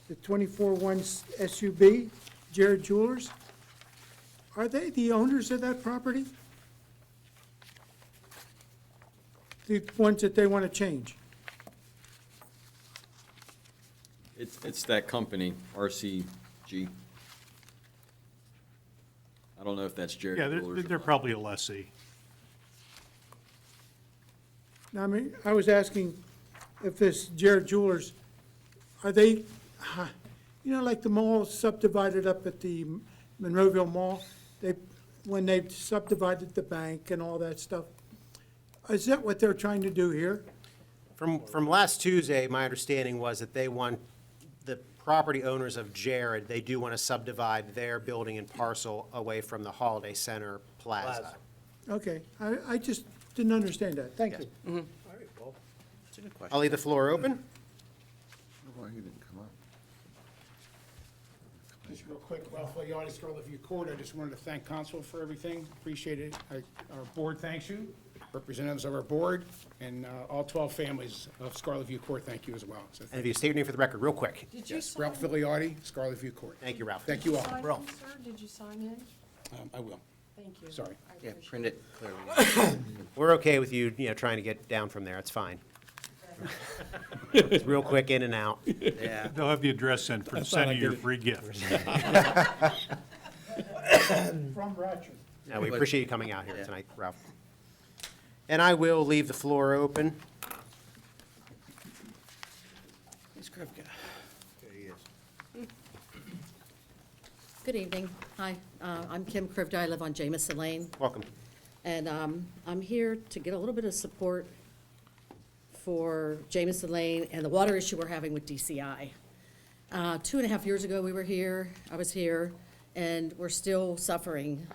Speaker 14: the 24-1 SUB, Jared Jewelers. Are they the owners of that property? The ones that they want to change?
Speaker 15: It's that company, RCG. I don't know if that's Jared
Speaker 9: Yeah,
Speaker 15: Jewelers or
Speaker 9: they're
Speaker 15: not.
Speaker 9: probably a lessee.
Speaker 14: Now, I mean, I was asking if this Jared Jewelers, are they, like the mall subdivided up at the Monroeville Mall, when they subdivided the bank and all that stuff, is that what they're trying to do here?
Speaker 1: From last Tuesday, my understanding was that they want, the property owners of Jared, they do want to subdivide their building and parcel away from the Holiday Center Plaza.
Speaker 14: Okay, I just didn't understand that. Thank you.
Speaker 7: That's a good question.
Speaker 1: I'll leave the floor open.
Speaker 12: Why he didn't come up?
Speaker 10: Just real quick, Ralph Leotti, Scarlet View Court. I just wanted to thank council for everything. Appreciate it. Our board thanks you, representatives of our board, and all 12 families of Scarlet View Court thank you as well. So
Speaker 1: And if you state your name for the record, real quick.
Speaker 4: Did you
Speaker 10: yes,
Speaker 4: sign?
Speaker 10: Ralph Leotti, Scarlet View Court.
Speaker 1: Thank you, Ralph.
Speaker 10: Thank you all.
Speaker 4: Sign in,
Speaker 1: Ralph.
Speaker 4: sir? Did you sign in?
Speaker 10: I will.
Speaker 4: Thank you.
Speaker 10: Sorry.
Speaker 4: I
Speaker 7: Yeah,
Speaker 4: appreciate
Speaker 7: print it clearly.
Speaker 1: We're okay with you, trying to get down from there, it's fine. It's real quick, in and out.
Speaker 7: Yeah.
Speaker 9: They'll have the address sent for sending your free gifts.
Speaker 14: From Ratcher.
Speaker 1: No, we appreciate you coming out here tonight, Ralph. And I will leave the floor open.
Speaker 7: Ms. Krivka.
Speaker 13: Good evening. Hi, I'm Kim Krivda. I live on Jamison Lane,
Speaker 1: Welcome.
Speaker 13: and I'm here to get a little bit of support for Jamison Lane and the water issue we're having with DCI. 2.5 years ago, I was here, and we're still suffering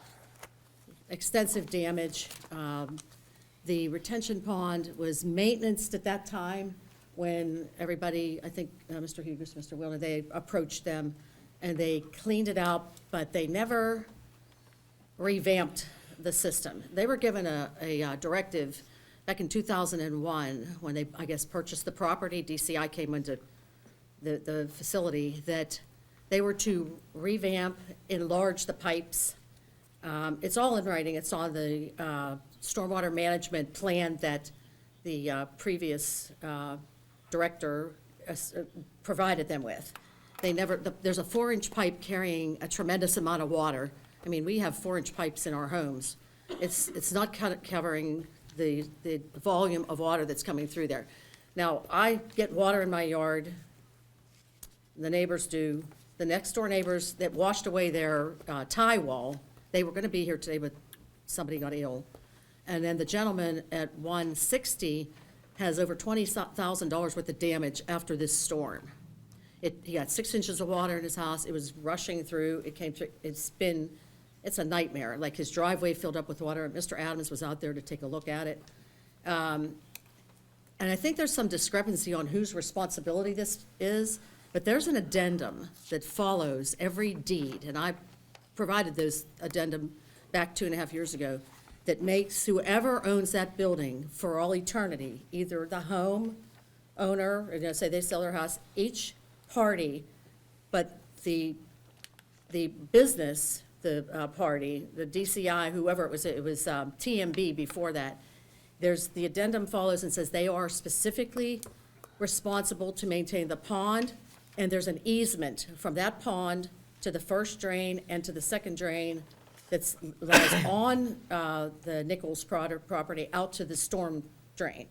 Speaker 13: extensive damage. The retention pond was maintenanced at that time when everybody, I think, Mr. Hughes, Mr. Wilner, they approached them and they cleaned it out, but they never revamped the system. They were given a directive back in 2001, when they, I guess, purchased the property, DCI came into the facility, that they were to revamp, enlarge the pipes. It's all in writing, it's on the stormwater management plan that the previous director provided them with. They never, there's a 4-inch pipe carrying a tremendous amount of water. I mean, we have 4-inch pipes in our homes. It's not covering the volume of water that's coming through there. Now, I get water in my yard, the neighbors do. The next door neighbors that washed away their tie wall, they were gonna be here today, but somebody got ill. And then the gentleman at 160 has over $20,000 worth of damage after this storm. He got 6 inches of water in his house, it was rushing through, it came through, it's a nightmare. Like, his driveway filled up with water. Mr. Adams was out there to take a look at it. And I think there's some discrepancy on whose responsibility this is. But there's an addendum that follows every deed, and I provided those addendum back 2.5 years ago, that makes whoever owns that building for all eternity, either the home owner, or, say they sell their house, each party, but the business, the party, the DCI, whoever it was TMB before that, the addendum follows and says they are specifically responsible to maintain the pond, and there's an easement from that pond to the first drain and to the second drain that is on the Nichols property out to the storm drain,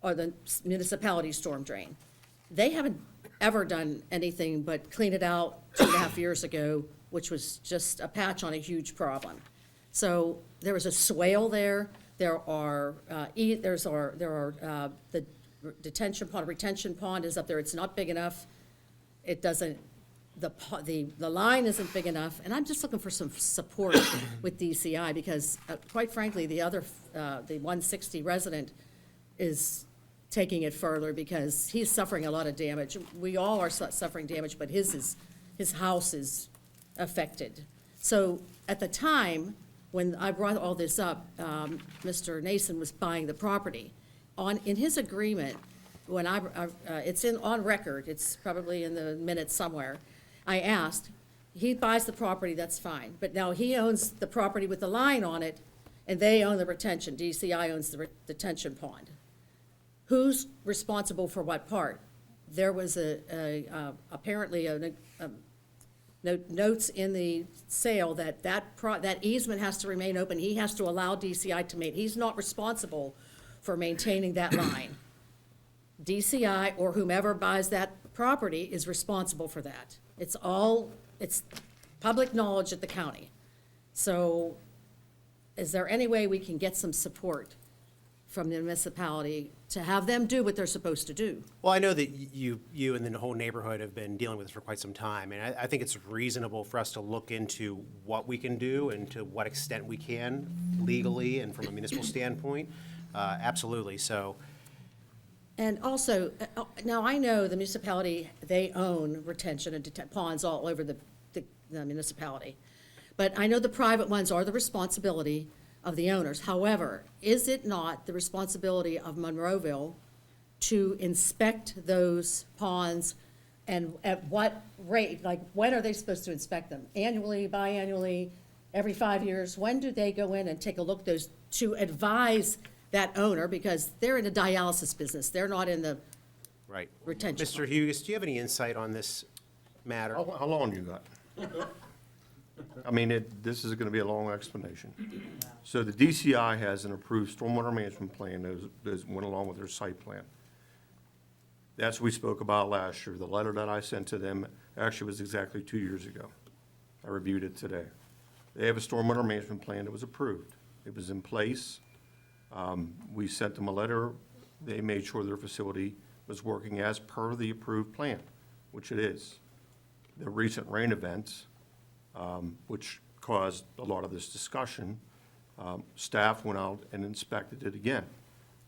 Speaker 13: or the municipality storm drain. They haven't ever done anything but clean it out 2.5 years ago, which was just a patch on a huge problem. So there was a swale there. There are the detention pond, retention pond is up there. It's not big enough. It doesn't, the line isn't big enough, and I'm just looking for some support with DCI, because quite frankly, the 160 resident is taking it further, because he's suffering a lot of damage. We all are suffering damage, but his house is affected. So at the time, when I brought all this up, Mr. Nason was buying the property. In his agreement, when it's on record, it's probably in the minutes somewhere, I asked, he buys the property, that's fine, but now he owns the property with the line on it, and they own the retention, DCI owns the detention pond. Who's responsible for what part? There was apparently notes in the sale that easement has to remain open. He has to allow DCI to maintain. He's not responsible for maintaining that line. DCI or whomever buys that property is responsible for that. It's public knowledge at the county. So is there any way we can get some support from the municipality to have them do what they're supposed to do?
Speaker 1: Well, I know that you and the whole neighborhood have been dealing with this for quite some time, and I think it's reasonable for us to look into what we can do and to what extent we can legally and from a municipal standpoint. Absolutely, so.
Speaker 13: And also, now I know the municipality, they own retention and ponds all over the municipality. But I know the private ones are the responsibility of the owners. However, is it not the responsibility of Monroeville to inspect those ponds, and at what rate? Like, when are they supposed to inspect them? Annually, biannually, every 5 years? When do they go in and take a look to advise that owner, because they're in the dialysis business, they're not in the
Speaker 1: Right.
Speaker 13: retention.
Speaker 1: Mr. Hughes, do you have any insight on this matter?
Speaker 16: How long you got? I mean, this is gonna be a long explanation. So the DCI has an approved stormwater management plan that went along with their site plan. That's what we spoke about last year. The letter that I sent to them actually was exactly 2 years ago. I reviewed it today. They have a stormwater management plan that was approved. It was in place. We sent them a letter. They made sure their facility was working as per the approved plan, which it is. The recent rain events, which caused a lot of this discussion, staff went out and inspected it again.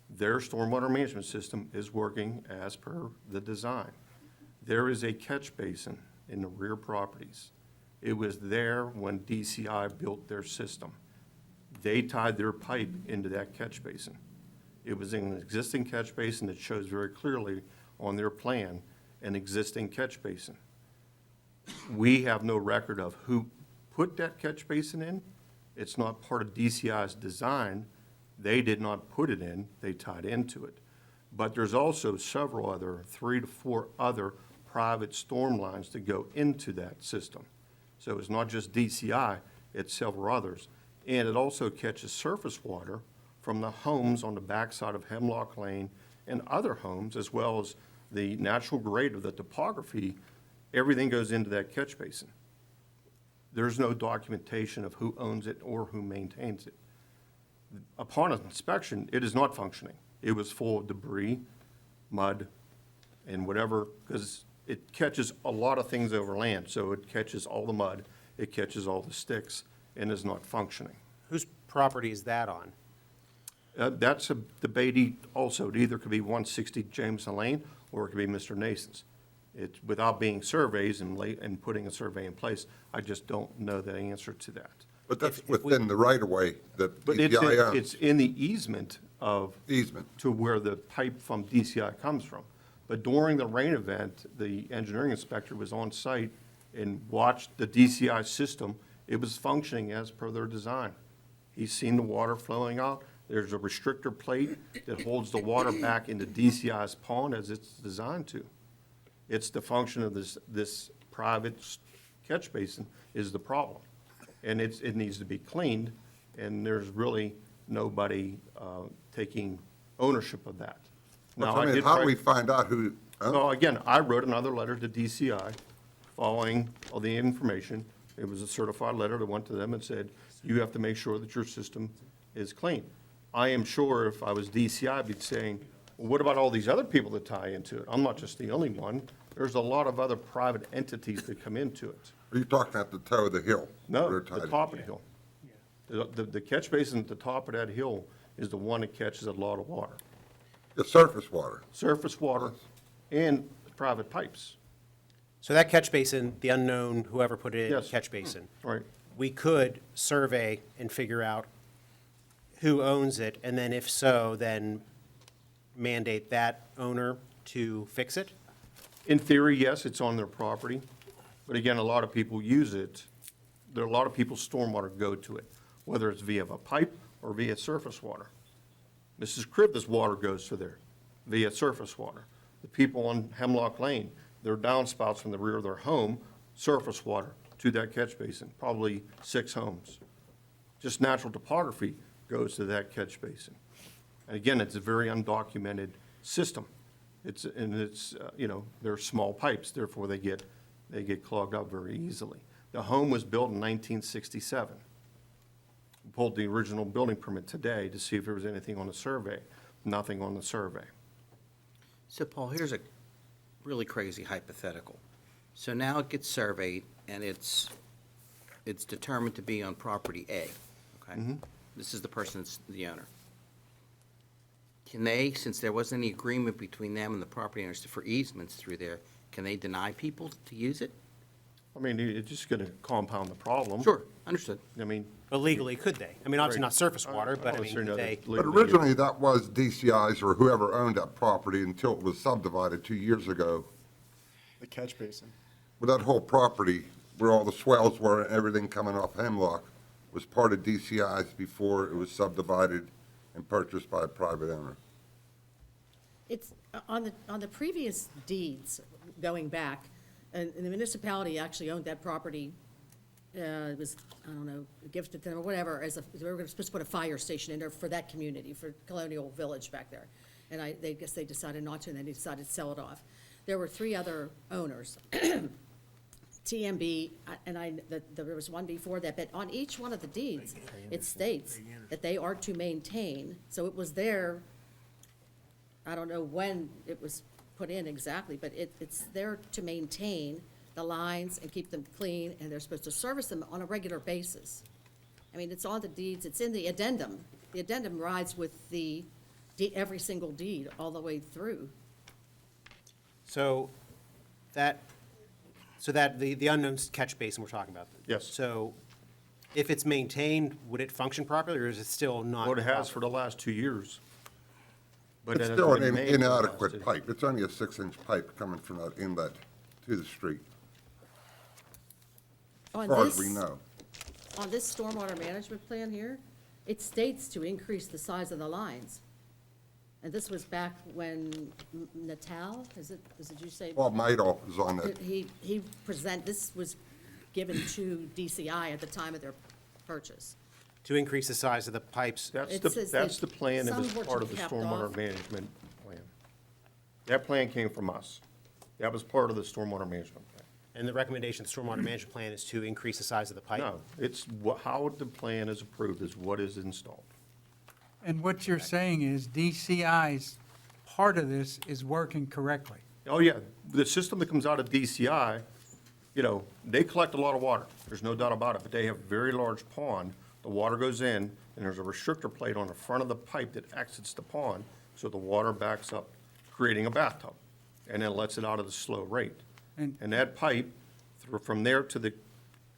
Speaker 16: Their stormwater management system is working as per the design. There is a catch basin in the rear properties. It was there when DCI built their system. They tied their pipe into that catch basin. It was an existing catch basin that shows very clearly on their plan an existing catch basin. We have no record of who put that catch basin in. It's not part of DCI's design. They did not put it in, they tied into it. But there's also 3 to 4 other private storm lines that go into that system. So it's not just DCI, it's several others. And it also catches surface water from the homes on the backside of Hemlock Lane and other homes, as well as the natural grade of the topography. Everything goes into that catch basin. There's no documentation of who owns it or who maintains it. Upon inspection, it is not functioning. It was full of debris, mud, and whatever, because it catches a lot of things over land. So it catches all the mud, it catches all the sticks, and is not functioning.
Speaker 1: Whose property is that on?
Speaker 16: That's a debate also. It either could be 160 Jameson Lane, or it could be Mr. Nason's. It's, without being surveys and putting a survey in place, I just don't know the answer to that.
Speaker 12: But that's within the right-of-way that
Speaker 16: But it's,
Speaker 12: DCI owns.
Speaker 16: it's in the easement of.
Speaker 12: Easement.
Speaker 16: To where the pipe from DCI comes from. But during the rain event, the engineering inspector was on site and watched the DCI system. It was functioning as per their design. He's seen the water flowing out. There's a restrictor plate that holds the water back into DCI's pond as it's designed to. It's the function of this private catch basin is the problem. And it needs to be cleaned, and there's really nobody taking ownership of that. Now,
Speaker 12: I mean,
Speaker 16: did
Speaker 12: how do
Speaker 16: try-
Speaker 12: we find out who?
Speaker 16: Well, again, I wrote another letter to DCI following all the information. It was a certified letter that went to them and said, you have to make sure that your system is clean. I am sure if I was DCI, I'd be saying, well, what about all these other people that tie into it? I'm not just the only one. There's a lot of other private entities that come into it.
Speaker 12: Are you talking at the toe of the hill?
Speaker 16: No,
Speaker 12: They're
Speaker 16: the
Speaker 12: tied-
Speaker 16: top of the hill. The catch basin at the top of that hill is the one that catches a lot of water.
Speaker 12: The surface water.
Speaker 16: Surface water and private pipes.
Speaker 1: So that catch basin, the unknown, whoever put it in,
Speaker 16: Yes.
Speaker 1: catch basin,
Speaker 16: Right.
Speaker 1: we could survey and figure out who owns it, and then if so, then mandate that owner to fix it?
Speaker 16: In theory, yes, it's on their property, but again, a lot of people use it. There are a lot of people's stormwater go to it, whether it's via a pipe or via surface water. Mrs. Crib's water goes to there via surface water. The people on Hemlock Lane, their downspouts from the rear of their home, surface water to that catch basin, probably 6 homes. Just natural topography goes to that catch basin. And again, it's a very undocumented system. It's, they're small pipes, therefore they get clogged up very easily. The home was built in 1967. Pulled the original building permit today to see if there was anything on the survey. Nothing on the survey.
Speaker 7: So Paul, here's a really crazy hypothetical. So now it gets surveyed and it's determined to be on property A, okay? This is the person that's the owner. Can they, since there wasn't any agreement between them and the property owners for easements through there, can they deny people to use it?
Speaker 16: I mean, it's just going to compound the problem.
Speaker 7: Sure, understood.
Speaker 16: I mean.
Speaker 1: But legally, could they? I mean, obviously not surface water, but I
Speaker 16: obviously
Speaker 1: mean,
Speaker 16: know
Speaker 1: they,
Speaker 16: that
Speaker 12: But
Speaker 16: legally,
Speaker 12: originally, that was DCI's or whoever owned that property until it was subdivided 2 years ago.
Speaker 2: The catch basin.
Speaker 12: Well, that whole property, where all the swells were and everything coming off Hemlock, was part of DCI's before it was subdivided and purchased by a private owner.
Speaker 13: It's, on the previous deeds, going back, and the municipality actually owned that property, it was, I don't know, gifted to them or whatever, they were supposed to put a fire station in there for that community, for Colonial Village back there. And they guess they decided not to, and then they decided to sell it off. There were 3 other owners. TMB, there was one before that, but on each one of the deeds, it states that they are to maintain, so it was there, I don't know when it was put in exactly, but it's there to maintain the lines and keep them clean, and they're supposed to service them on a regular basis. I mean, it's on the deeds, it's in the addendum. The addendum rides with every single deed all the way through.
Speaker 1: so the unknown catch basin we're talking about.
Speaker 16: Yes.
Speaker 1: So if it's maintained, would it function properly, or is it still not?
Speaker 16: What it has for the last 2 years. But
Speaker 12: It's
Speaker 16: then
Speaker 12: still an
Speaker 16: been made for the last
Speaker 12: inadequate
Speaker 16: 2.
Speaker 12: pipe. It's only a 6-inch pipe coming from that inlet to the street,
Speaker 13: On
Speaker 12: as far as
Speaker 13: this-
Speaker 12: we know.
Speaker 13: On this stormwater management plan here, it states to increase the size of the lines. And this was back when Natal, is it you say?
Speaker 12: Bob Madoff was on that.
Speaker 13: This was given to DCI at the time of their purchase.
Speaker 1: To increase the size of the pipes?
Speaker 13: It says
Speaker 16: That's
Speaker 13: that
Speaker 16: the plan that was
Speaker 13: some were
Speaker 16: part of the
Speaker 13: capped
Speaker 16: stormwater
Speaker 13: off.
Speaker 16: management plan. That plan came from us. That was part of the stormwater management plan.
Speaker 1: And the recommendation of the stormwater management plan is to increase the size of the pipe?
Speaker 16: No, it's how the plan is approved is what is installed.
Speaker 6: And what you're saying is DCI's part of this is working correctly.
Speaker 16: Oh, yeah, the system that comes out of DCI, they collect a lot of water, there's no doubt about it, but they have a very large pond. The water goes in, and there's a restrictor plate on the front of the pipe that exits the pond, so the water backs up, creating a bathtub. and then lets it out at a slow rate.
Speaker 6: And-
Speaker 16: And that pipe, from there to the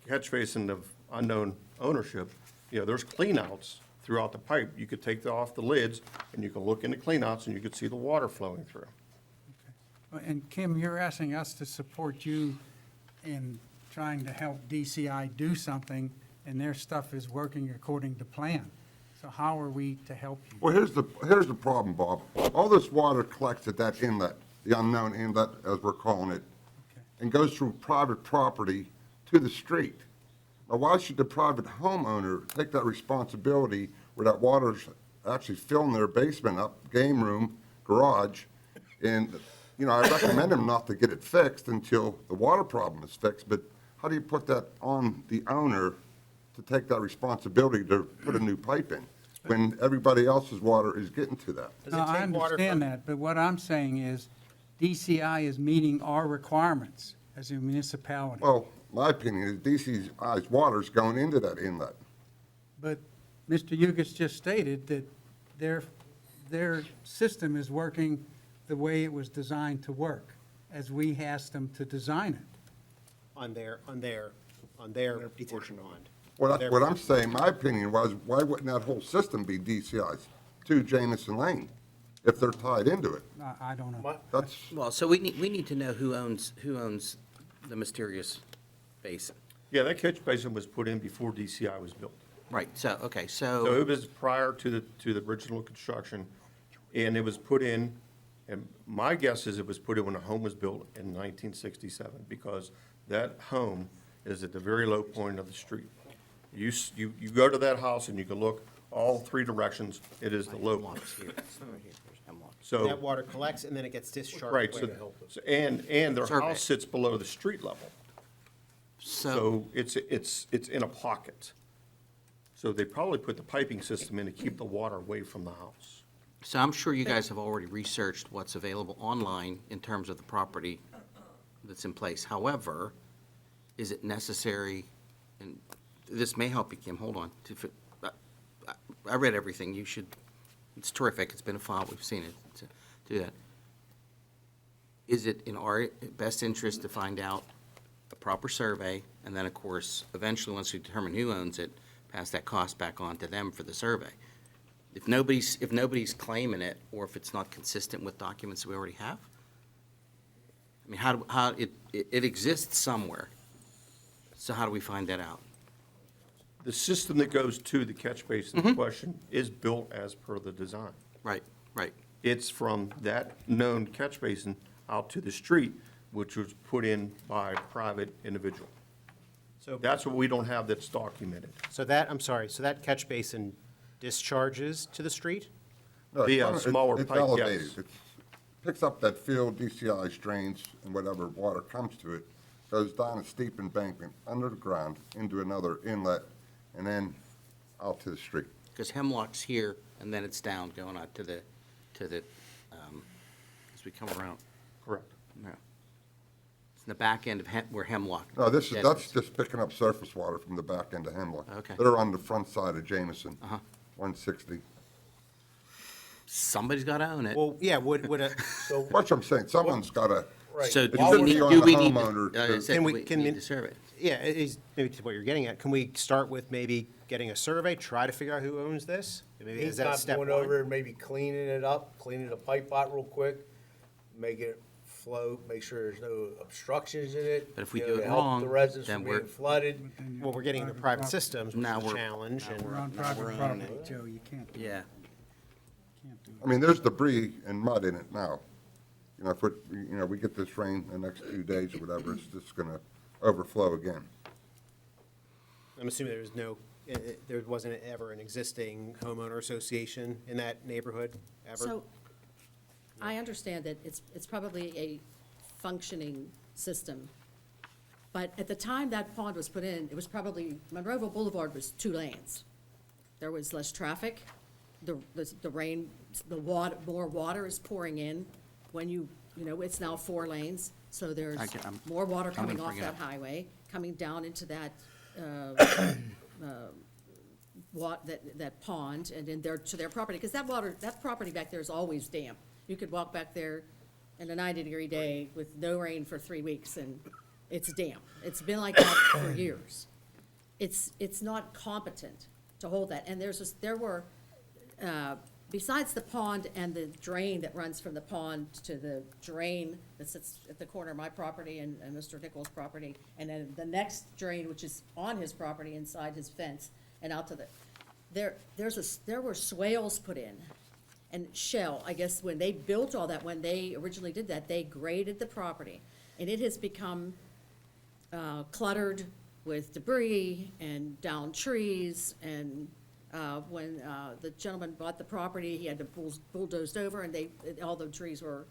Speaker 16: catch basin of unknown ownership, there's cleanouts throughout the pipe. You could take off the lids, and you can look in the cleanouts, and you could see the water flowing through.
Speaker 6: And Kim, you're asking us to support you in trying to help DCI do something, and their stuff is working according to plan. So how are we to help you?
Speaker 12: Well, here's the problem, Bob. All this water collects at that inlet, the unknown inlet, as we're calling it, and goes through private property to the street. Now, why should the private homeowner take that responsibility where that water's actually filling their basement up, game room, garage? And, I recommend them not to get it fixed until the water problem is fixed, but how do you put that on the owner to take that responsibility to put a new pipe in, when everybody else's water is getting to that?
Speaker 1: Does it
Speaker 6: No, I
Speaker 1: take water
Speaker 6: understand
Speaker 1: from-
Speaker 6: that, but what I'm saying is DCI is meeting our requirements as a municipality.
Speaker 12: Well, my opinion is DCI's water's going into that inlet.
Speaker 6: But Mr. Yugas just stated that their system is working the way it was designed to work, as we asked them to design it.
Speaker 1: on their detention pond.
Speaker 12: What I'm saying, my opinion was, why wouldn't that whole system be DCI's to Jamison Lane if they're tied into it?
Speaker 6: I don't know.
Speaker 12: That's,
Speaker 7: Well, so we need to know who owns the mysterious basin.
Speaker 16: Yeah, that catch basin was put in before DCI was built.
Speaker 7: Right, so, okay,
Speaker 16: So it was prior to the original construction, and it was put in, and my guess is it was put in when a home was built in 1967, because that home is at the very low point of the street. You go to that house and you can look all three directions, it is the low point.
Speaker 7: Hemlock's here, it's right here, there's hemlock.
Speaker 16: So,
Speaker 1: That water collects and then it gets discharged.
Speaker 16: right, and their
Speaker 7: Survey.
Speaker 16: house sits below the street level. So it's in a pocket. So they probably put the piping system in to keep the water away from the house.
Speaker 7: So I'm sure you guys have already researched what's available online in terms of the property that's in place. However, is it necessary, and this may help you, Kim, hold on. I read everything, it's terrific, it's been a file, we've seen it, to do that. Is it in our best interest to find out a proper survey, and then, of course, eventually, once we determine who owns it, pass that cost back on to them for the survey? If nobody's claiming it, or if it's not consistent with documents we already have? I mean, it exists somewhere, so how do we find that out?
Speaker 16: The system that goes to the catch basin in question is built as per the design.
Speaker 7: Right.
Speaker 16: It's from that known catch basin out to the street, which was put in by a private individual.
Speaker 1: So
Speaker 16: That's what we don't have that's documented.
Speaker 1: So that catch basin discharges to the street?
Speaker 12: no,
Speaker 16: The,
Speaker 12: it's
Speaker 16: smaller
Speaker 12: it's
Speaker 16: pipe,
Speaker 12: elevated.
Speaker 16: yes.
Speaker 12: It picks up that field, DCI drains, and whatever water comes to it, goes down a steep embankment under the ground into another inlet, and then out to the street.
Speaker 7: Because Hemlock's here, and then it's down, going out to the, as we come around.
Speaker 16: Correct.
Speaker 7: No. It's in the back end of where Hemlock.
Speaker 12: No, that's
Speaker 7: dead.
Speaker 12: just picking up surface water from the back end of Hemlock.
Speaker 7: Okay.
Speaker 12: They're on the front side of Jamison,
Speaker 7: Uh-huh.
Speaker 12: 160.
Speaker 7: Somebody's got to own it.
Speaker 1: Well, yeah, would a,
Speaker 12: Watch what I'm saying, someone's gotta,
Speaker 7: So
Speaker 12: It's
Speaker 7: do we
Speaker 12: gonna
Speaker 7: need,
Speaker 12: be on
Speaker 7: do
Speaker 12: the
Speaker 7: we need,
Speaker 12: homeowner
Speaker 7: to-
Speaker 12: to-
Speaker 7: I said,
Speaker 1: Can we-
Speaker 7: we
Speaker 1: can
Speaker 7: need
Speaker 1: we-
Speaker 7: to survey it.
Speaker 1: yeah, is maybe to what you're getting at. Can we start with maybe getting a survey, try to figure out who owns this? Maybe is that
Speaker 17: Meantime,
Speaker 1: step
Speaker 17: going
Speaker 1: one?
Speaker 17: over and maybe cleaning it up, cleaning the pipe out real quick, make it flow, make sure there's no obstructions in it.
Speaker 7: But if we
Speaker 17: you
Speaker 7: do
Speaker 17: know,
Speaker 7: it
Speaker 17: to help
Speaker 7: wrong,
Speaker 17: the residents
Speaker 7: then
Speaker 17: from
Speaker 7: we're-
Speaker 17: being flooded.
Speaker 1: Well, we're getting into private systems, which
Speaker 7: Now
Speaker 1: is a
Speaker 7: we're-
Speaker 1: challenge, and
Speaker 6: We're on private property, Joe, you can't do
Speaker 7: Yeah.
Speaker 12: I mean, there's debris and mud in it now. If we get this rain the next 2 days or whatever, it's just gonna overflow again.
Speaker 1: I'm assuming there wasn't ever an existing homeowner association in that neighborhood, ever?
Speaker 13: So, I understand that it's probably a functioning system, but at the time that pond was put in, it was probably, Monroeville Boulevard was 2 lanes. There was less traffic, the rain, more water is pouring in. When it's now 4 lanes, so there's more water coming off that highway, coming down into that, that pond, and then to their property, because that property back there is always damp. You could walk back there and a 90-degree day with no rain for 3 weeks, and it's damp. It's been like that for years. It's not competent to hold that. And there were, besides the pond and the drain that runs from the pond to the drain that sits at the corner of my property and Mr. Nichols' property, and then the next drain, which is on his property inside his fence and out to the, there were swales put in. And Shell, I guess, when they built all that, when they originally did that, they graded the property. And it has become cluttered with debris and downed trees. And when the gentleman bought the property, he had to bulldozed over, and all the trees were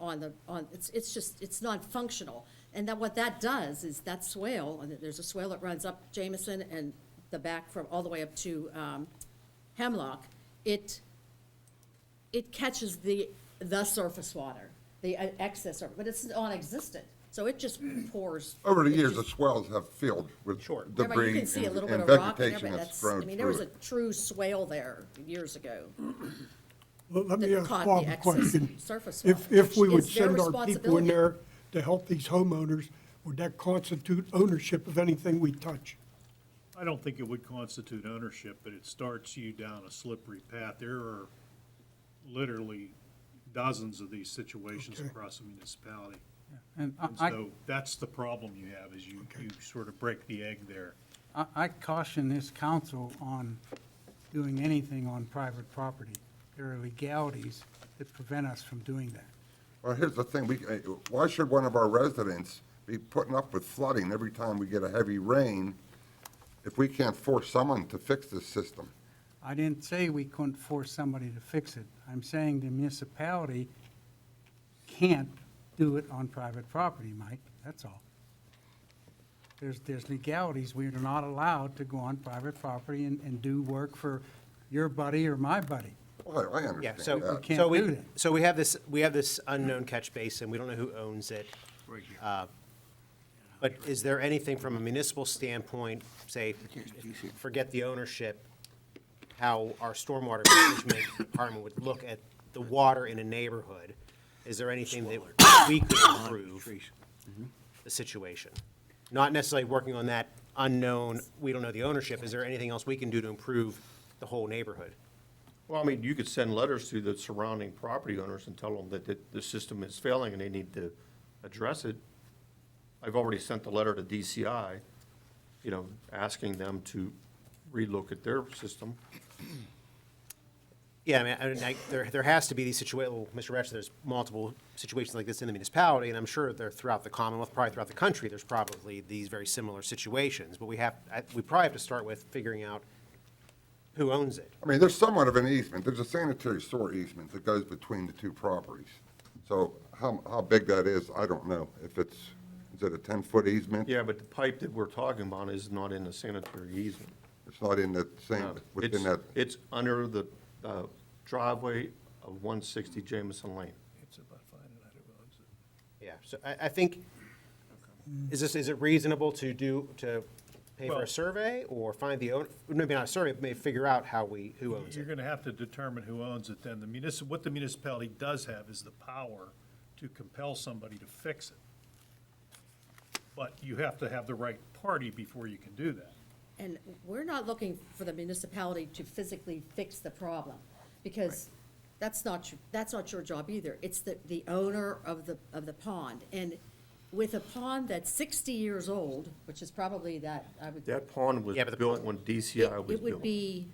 Speaker 13: it's not functional. And what that does is that swale, and there's a swale that runs up Jameson and the back from all the way up to Hemlock, it catches the surface water, the excess, but it's non-existent. So it just pours.
Speaker 12: Over the years, the swells have filled with
Speaker 13: Yeah, but
Speaker 12: debris
Speaker 13: you can see a little bit
Speaker 12: and
Speaker 13: of rock in there,
Speaker 12: vegetation
Speaker 13: but
Speaker 12: that's
Speaker 13: that's,
Speaker 12: grown
Speaker 13: I mean, there was
Speaker 12: through
Speaker 13: a
Speaker 12: it.
Speaker 13: true swale there years ago.
Speaker 3: Let me
Speaker 13: that
Speaker 3: ask
Speaker 13: caught
Speaker 3: Bob
Speaker 13: the
Speaker 3: a
Speaker 13: excess
Speaker 3: question.
Speaker 13: surface
Speaker 3: If
Speaker 13: water,
Speaker 3: we
Speaker 13: which
Speaker 3: would
Speaker 13: is their
Speaker 3: send our people in
Speaker 13: responsibility.
Speaker 3: there to help these homeowners, would that constitute ownership of anything we touch?
Speaker 9: I don't think it would constitute ownership, but it starts you down a slippery path. There are literally dozens of these situations
Speaker 3: Okay.
Speaker 9: across the municipality.
Speaker 6: And
Speaker 9: And
Speaker 6: I,
Speaker 9: so that's the problem you have, is you sort of break the egg there.
Speaker 6: I caution this council on doing anything on private property. There are legalities that prevent us from doing that.
Speaker 12: Well, here's the thing, why should one of our residents be putting up with flooding every time we get a heavy rain if we can't force someone to fix this system?
Speaker 6: I didn't say we couldn't force somebody to fix it. I'm saying the municipality can't do it on private property, Mike, that's all. There's legalities. We are not allowed to go on private property and do work for your buddy or my buddy.
Speaker 12: Well, I
Speaker 1: Yeah,
Speaker 12: understand
Speaker 1: so,
Speaker 12: that.
Speaker 6: can't
Speaker 1: so we,
Speaker 6: do that.
Speaker 1: so we have this unknown catch basin, we don't know who owns it. But is there anything from a municipal standpoint, say, forget the ownership, how our stormwater management department would look at the water in a neighborhood? Is there anything that we could improve the situation? Not necessarily working on that unknown, we don't know the ownership, is there anything else we can do to improve the whole neighborhood?
Speaker 16: Well, I mean, you could send letters to the surrounding property owners and tell them that the system is failing and they need to address it. I've already sent the letter to DCI, asking them to relook at their system.
Speaker 1: Yeah, I mean, there has to be these situations, well, Mr. Retch, there's multiple situations like this in the municipality, and I'm sure they're throughout the Commonwealth, probably throughout the country, there's probably these very similar situations, but we probably have to start with figuring out who owns it.
Speaker 12: I mean, there's somewhat of an easement, there's a sanitary sewer easement that goes between the two properties. So how big that is, I don't know. If is it a 10-foot easement?
Speaker 16: Yeah, but the pipe that we're talking about is not in the sanitary easement.
Speaker 12: It's not in the same,
Speaker 16: No,
Speaker 12: within that,
Speaker 16: It's under the driveway of 160 Jameson Lane.
Speaker 9: It's about finding out who owns it.
Speaker 1: Yeah, so I think, is it reasonable to pay for
Speaker 9: Well-
Speaker 1: a survey, or find the owner, maybe not a survey, but maybe figure out who owns
Speaker 9: You're
Speaker 1: it?
Speaker 9: gonna have to determine who owns it then. What the municipality does have is the power to compel somebody to fix it. But you have to have the right party before you can do that.
Speaker 13: And we're not looking for the municipality to physically fix the problem, because that's not your job either. It's the owner of the pond. And with a pond that's 60 years old, which is probably
Speaker 16: That pond was
Speaker 1: Yeah, but the
Speaker 16: built
Speaker 1: pond-
Speaker 16: when DCI was
Speaker 13: it would
Speaker 16: built.
Speaker 13: be,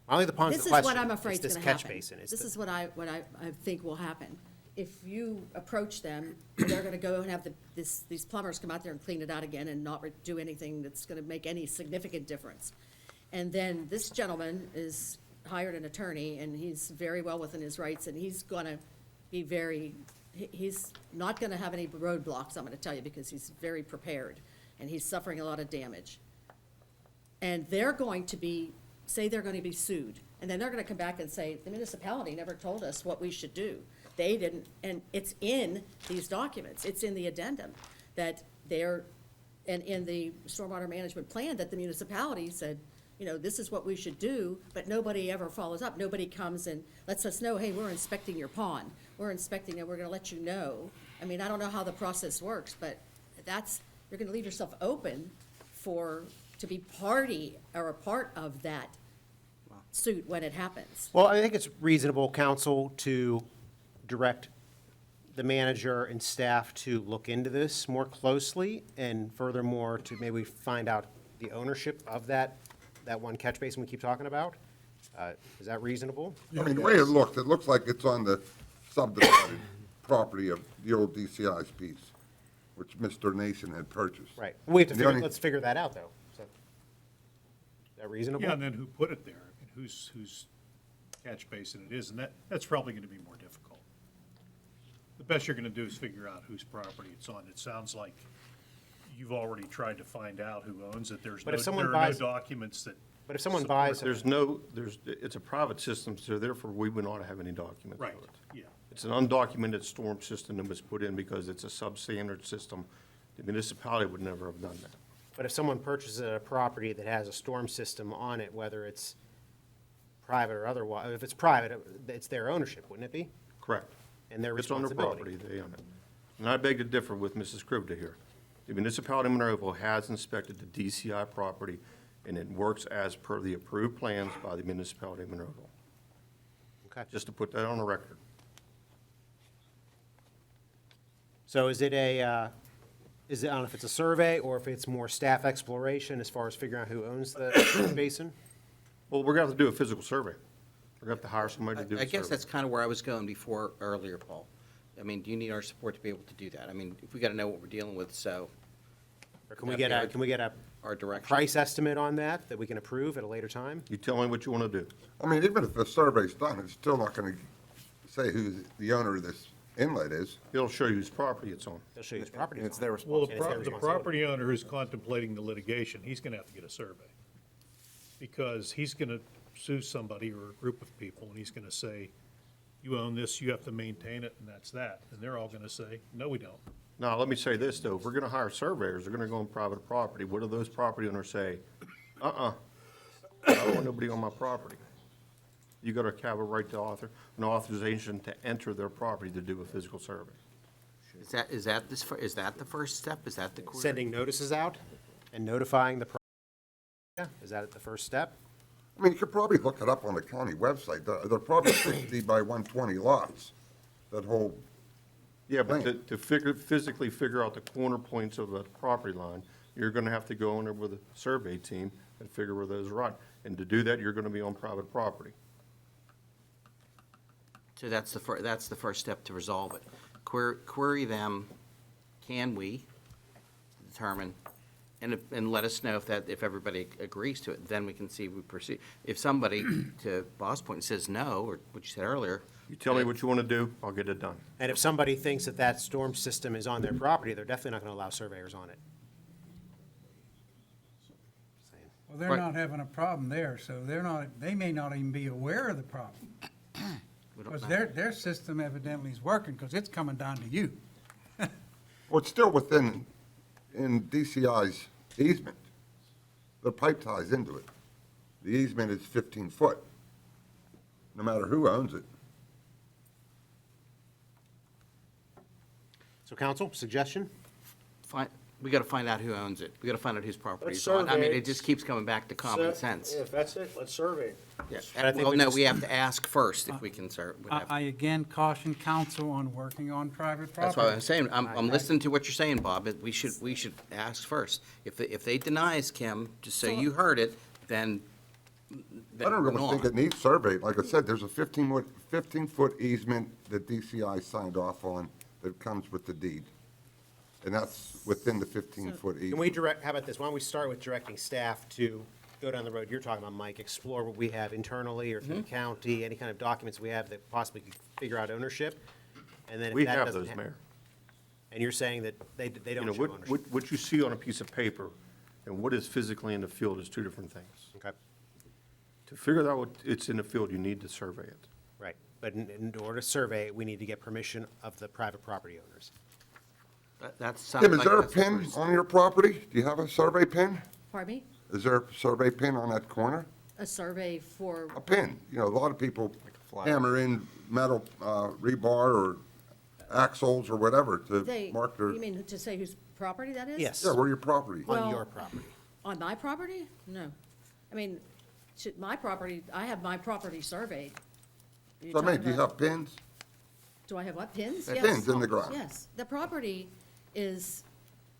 Speaker 1: I don't think the pond's
Speaker 13: this
Speaker 1: the
Speaker 13: is
Speaker 1: question.
Speaker 13: what I'm
Speaker 1: It's
Speaker 13: afraid is
Speaker 1: this
Speaker 13: gonna
Speaker 1: catch
Speaker 13: happen.
Speaker 1: basin. It's
Speaker 13: This
Speaker 1: the-
Speaker 13: is what I think will happen. If you approach them, they're gonna go and have these plumbers come out there and clean it out again and not do anything that's gonna make any significant difference. And then this gentleman is hired an attorney, and he's very well within his rights, and he's gonna be he's not gonna have any roadblocks, I'm gonna tell you, because he's very prepared, and he's suffering a lot of damage. And they're going to be sued, and then they're gonna come back and say, the municipality never told us what we should do. They didn't, and it's in these documents, it's in the addendum, that and in the stormwater management plan, that the municipality said, this is what we should do, but nobody ever follows up. Nobody comes and lets us know, hey, we're inspecting your pond. we're inspecting it, we're gonna let you know. I mean, I don't know how the process works, but you're gonna leave yourself open to be party or a part of that suit when it happens.
Speaker 1: Well, I think it's reasonable, counsel, to direct the manager and staff to look into this more closely, and furthermore, to maybe find out the ownership of that one catch basin we keep talking about. Is that reasonable?
Speaker 12: I mean, the way it looks like it's on the subdivided property of the old DCI's piece, which Mr. Nason had purchased.
Speaker 1: Right. We have to
Speaker 12: And the only-
Speaker 1: let's figure that out, though. Is that reasonable?
Speaker 9: Yeah, and then who put it there, and whose catch basin it is, and that's probably gonna be more difficult. The best you're gonna do is figure out whose property it's on. It sounds like you've already tried to find out who owns it.
Speaker 1: But if someone
Speaker 9: there are no
Speaker 1: buys-
Speaker 9: documents that.
Speaker 1: But if someone
Speaker 9: support
Speaker 1: buys,
Speaker 16: It's a private system, so therefore we would not have any documents
Speaker 9: Right,
Speaker 16: of it.
Speaker 9: yeah.
Speaker 16: It's an undocumented storm system that was put in because it's a substandard system. The municipality would never have done that.
Speaker 1: but if someone purchases a property that has a storm system on it, whether it's private or otherwise, if it's private, it's their ownership, wouldn't it be?
Speaker 16: Correct.
Speaker 1: And their
Speaker 16: It's on their
Speaker 1: responsibility.
Speaker 16: property, they own it. And I beg to differ with Mrs. Krivda here. The municipality of Monroeville has inspected the DCI property, and it works as per the approved plans by the municipality of Monroeville.
Speaker 1: Okay.
Speaker 16: Just to put that on the record.
Speaker 1: So is it I don't know if it's a survey or if it's more staff exploration as far as figuring out who owns the basin?
Speaker 16: Well, we're going to have to do a physical survey. We're going to have to hire somebody to do a
Speaker 7: I
Speaker 16: survey.
Speaker 7: guess that's kind of where I was going before earlier, Paul. I mean, do you need our support to be able to do that? I mean, if we got to know what we're dealing with, so.
Speaker 1: Or can we get a
Speaker 7: Our direction.
Speaker 1: price estimate on that we can approve at a later time?
Speaker 16: You tell me what you want to do.
Speaker 12: I mean, even if the survey's done, it's still not gonna say who the owner of this inlet is.
Speaker 16: It'll show you whose property it's on.
Speaker 1: They'll show you his property.
Speaker 2: And it's their
Speaker 9: Well,
Speaker 2: responsibility.
Speaker 1: And it's their
Speaker 9: the
Speaker 1: responsibility.
Speaker 9: property owner who's contemplating the litigation, he's gonna have to get a survey. Because he's gonna sue somebody or a group of people, and he's gonna say, you own this, you have to maintain it, and that's that. And they're all gonna say, no, we don't.
Speaker 16: Now, let me say this, though. If we're going to hire surveyors, they're going to go on private property. What do those property owners say? I don't want nobody on my property. You got to have a right to an authorization to enter their property to do a physical survey.
Speaker 7: Is that the first step? Is that the query?
Speaker 1: Sending notices out and notifying the is that the first step?
Speaker 12: I mean, you could probably look it up on the county website. They're probably 60 by 120 lots, that whole,
Speaker 16: Yeah, but
Speaker 12: Right.
Speaker 16: to physically figure out the corner points of the property line, you're going to have to go in there with a survey team and figure where those are at. And to do that, you're going to be on private property.
Speaker 7: So that's the first step to resolve it. Query them, can we determine, and let us know if everybody agrees to it, then we can see if we proceed. If somebody, to Bob's point, says no, or what you said earlier.
Speaker 16: You tell me what you want to do, I'll get it done.
Speaker 1: And if somebody thinks that storm system is on their property, they're definitely not going to allow surveyors on it.
Speaker 6: Well, they're
Speaker 7: Right.
Speaker 6: not having a problem there, so they may not even be aware of the problem.
Speaker 7: We don't
Speaker 6: Because
Speaker 7: know.
Speaker 6: their system evidently is working, because it's coming down to you.
Speaker 12: well, it's still in DCI's easement. The pipe ties into it. The easement is 15 foot, no matter who owns it.
Speaker 1: So council, suggestion?
Speaker 7: We gotta find out who owns it. We gotta find out whose property
Speaker 17: Let's
Speaker 7: it's on. I mean,
Speaker 17: survey
Speaker 7: it just keeps coming back to common sense.
Speaker 17: If that's it, let's survey.
Speaker 7: Yeah.
Speaker 1: But I think
Speaker 7: Well,
Speaker 1: we
Speaker 7: no,
Speaker 1: just-
Speaker 7: we have to ask first if we can serve.
Speaker 6: I again caution council on working on private
Speaker 7: That's
Speaker 6: property.
Speaker 7: why I'm saying, I'm listening to what you're saying, Bob, but we should ask first. If they deny us, Kim, just so you heard it, then.
Speaker 12: I don't really think it needs surveyed. Like I said, there's a 15-foot easement that DCI signed off on that comes with the deed. And that's within the 15-foot easement.
Speaker 1: Can we how about this? Why don't we start with directing staff to go down the road you're talking about, Mike, explore what we have internally or through the county, any kind of documents we have that possibly could figure out ownership? And then if
Speaker 16: We
Speaker 1: that
Speaker 16: have
Speaker 1: doesn't
Speaker 16: those, Mayor.
Speaker 1: And you're saying that they
Speaker 16: You
Speaker 1: don't
Speaker 16: know,
Speaker 1: show ownership?
Speaker 16: what you see on a piece of paper and what is physically in the field is two different things.
Speaker 1: Okay,
Speaker 16: To figure out what it's in the field, you need to survey it.
Speaker 1: right. But in order to survey, it, we need to get permission of the private property owners.
Speaker 7: That's.
Speaker 12: Tim, is there a pin on your property? Do you have a survey pin?
Speaker 13: Pardon me?
Speaker 12: Is there a survey pin on that corner?
Speaker 13: A survey for,
Speaker 12: A pin. You know, a lot of people hammer in metal rebar or axles or whatever to
Speaker 13: They,
Speaker 12: mark their,
Speaker 13: you mean to say whose property that is?
Speaker 1: Yes.
Speaker 12: yeah, where your property.
Speaker 1: On
Speaker 13: Well-
Speaker 1: your property.
Speaker 13: On my property? No. I mean, my property, I have my property surveyed. You're
Speaker 12: So I mean,
Speaker 13: talking
Speaker 12: do you
Speaker 13: about-
Speaker 12: have pins?
Speaker 13: Do I have what, pins?
Speaker 12: Yeah,
Speaker 13: Yes.
Speaker 12: pins in the ground.
Speaker 13: Yes, the property is,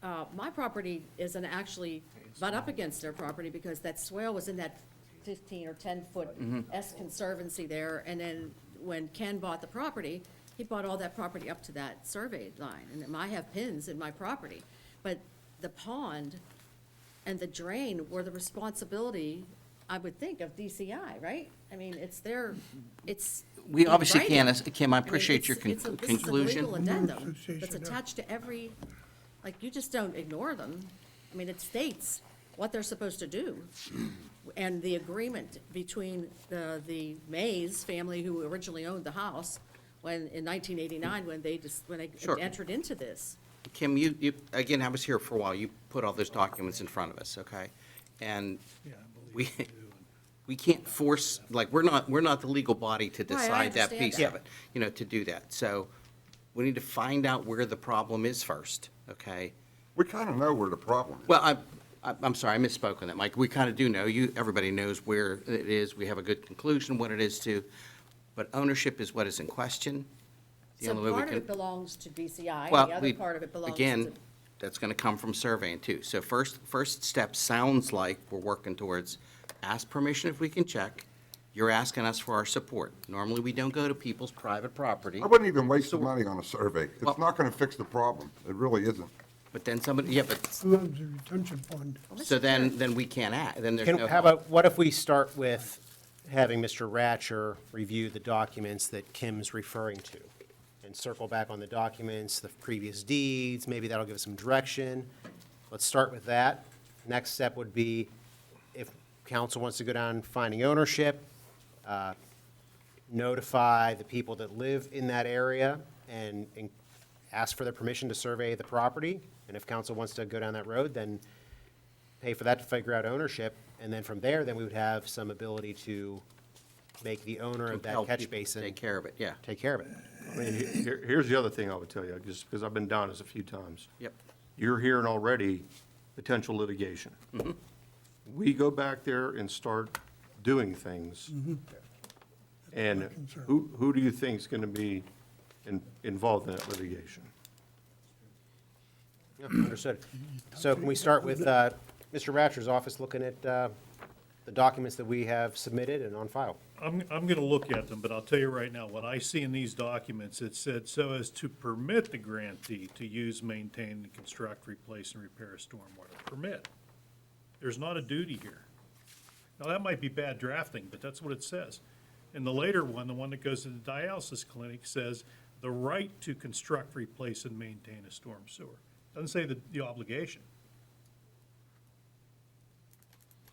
Speaker 13: my property isn't actually butt up against their property because that swale was in that 15 or 10-foot S conservancy there, and then when Ken bought the property, he bought all that property up to that survey line, and I have pins in my property. But the pond and the drain were the responsibility, I would think, of DCI, right? I mean, it's their, it's.
Speaker 7: We
Speaker 13: in
Speaker 7: obviously
Speaker 13: writing.
Speaker 7: can't, Kim, I
Speaker 13: mean,
Speaker 7: appreciate your
Speaker 13: it's a- This
Speaker 7: conclusion.
Speaker 13: is a legal addendum
Speaker 3: Association,
Speaker 13: that's
Speaker 3: yeah.
Speaker 13: attached to every, like, you just don't ignore them. I mean, it states what they're supposed to do. And the agreement between the Mays family, who originally owned the house, when, in 1989, when they
Speaker 7: Sure.
Speaker 13: entered into this.
Speaker 7: Kim, again, I was here for a while. You put all those documents in front of us, okay? And we can't force, like, we're not the legal body to
Speaker 13: Right, I
Speaker 7: decide that
Speaker 13: understand
Speaker 7: piece
Speaker 13: that.
Speaker 7: of it, to do that. So we need to find out where the problem is first, okay?
Speaker 12: We kind of know where the problem is.
Speaker 7: Well, I'm sorry, I misspoke on that, Mike. We kind of do know. Everybody knows where it is. We have a good conclusion what it is to, but ownership is what is in question. The
Speaker 13: So
Speaker 7: only way we
Speaker 13: part of
Speaker 7: can-
Speaker 13: it belongs to DCI,
Speaker 7: Well,
Speaker 13: and the other part of it belongs to.
Speaker 7: Again, that's gonna come from surveying too. So first step sounds like we're working towards, ask permission if we can check. You're asking us for our support. Normally, we don't go to people's private property,
Speaker 12: I wouldn't even waste the money on a survey.
Speaker 7: Well-
Speaker 12: It's not going to fix the problem. It really isn't.
Speaker 7: but then somebody, yeah, but,
Speaker 3: Who owns the retention pond?
Speaker 7: so then we can't act, then there's no.
Speaker 1: How about, what if we start with having Mr. Ratcher review the documents that Kim's referring to? And circle back on the documents, the previous deeds, maybe that'll give us some direction. Let's start with that. Next step would be, if council wants to go down finding ownership, notify the people that live in that area and ask for their permission to survey the property. And if council wants to go down that road, then pay for that to figure out ownership. And then from there, then we would have some ability to make the owner of that
Speaker 7: Compel
Speaker 1: catch
Speaker 7: people to
Speaker 1: basin.
Speaker 7: take care of it, yeah.
Speaker 1: Take care of it.
Speaker 16: I mean, here's the other thing I would tell you, just because I've been down this a few times.
Speaker 7: Yep.
Speaker 16: You're hearing already potential litigation. We go back there and start doing things. And who do you think is going to be involved in that litigation?
Speaker 1: Yeah, understood. So can we start with Mr. Ratcher's office looking at the documents that we have submitted and on file?
Speaker 9: I'm gonna look at them, but I'll tell you right now, what I see in these documents, it said so as to permit the grantee to use, maintain, construct, replace, and repair a stormwater permit. There's not a duty here. Now, that might be bad drafting, but that's what it says. And the later one, the one that goes to the dialysis clinic, says the right to construct, replace, and maintain a storm sewer. Doesn't say the obligation.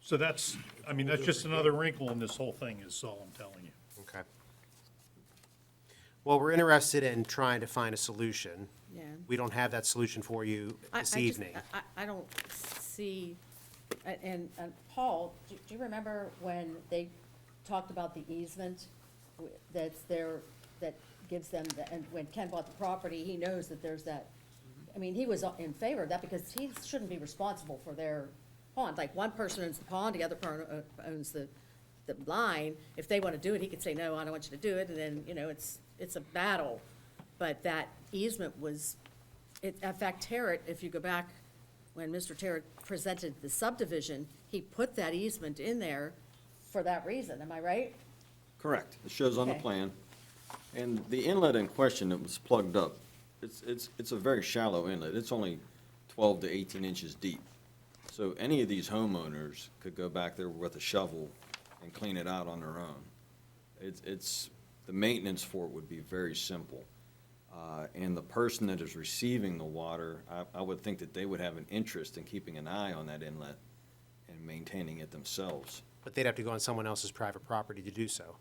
Speaker 9: So that's just another wrinkle in this whole thing, is all I'm telling you.
Speaker 1: Okay. Well, we're interested in trying to find a solution.
Speaker 13: Yeah.
Speaker 1: We don't have that solution for you
Speaker 13: I
Speaker 1: this
Speaker 13: just-
Speaker 1: evening.
Speaker 13: I don't see, and Paul, do you remember when they talked about the easement that's there, that gives them, and when Ken bought the property, he knows that there's that, I mean, he was in favor of that because he shouldn't be responsible for their pond. Like, one person owns the pond, the other person owns the line. If they want to do it, he could say, no, I don't want you to do it, and then, it's a battle. But that easement was, in fact, Terrett, if you go back, when Mr. Terrett presented the subdivision, he put that easement in there for that reason, am I right?
Speaker 15: Correct. It shows on the
Speaker 13: Okay.
Speaker 15: plan. And the inlet in question that was plugged up, it's a very shallow inlet. It's only 12 to 18 inches deep. So any of these homeowners could go back there with a shovel and clean it out on their own. The maintenance for it would be very simple. And the person that is receiving the water, I would think that they would have an interest in keeping an eye on that inlet and maintaining it themselves.
Speaker 1: But they'd have to go on someone else's private property to do so.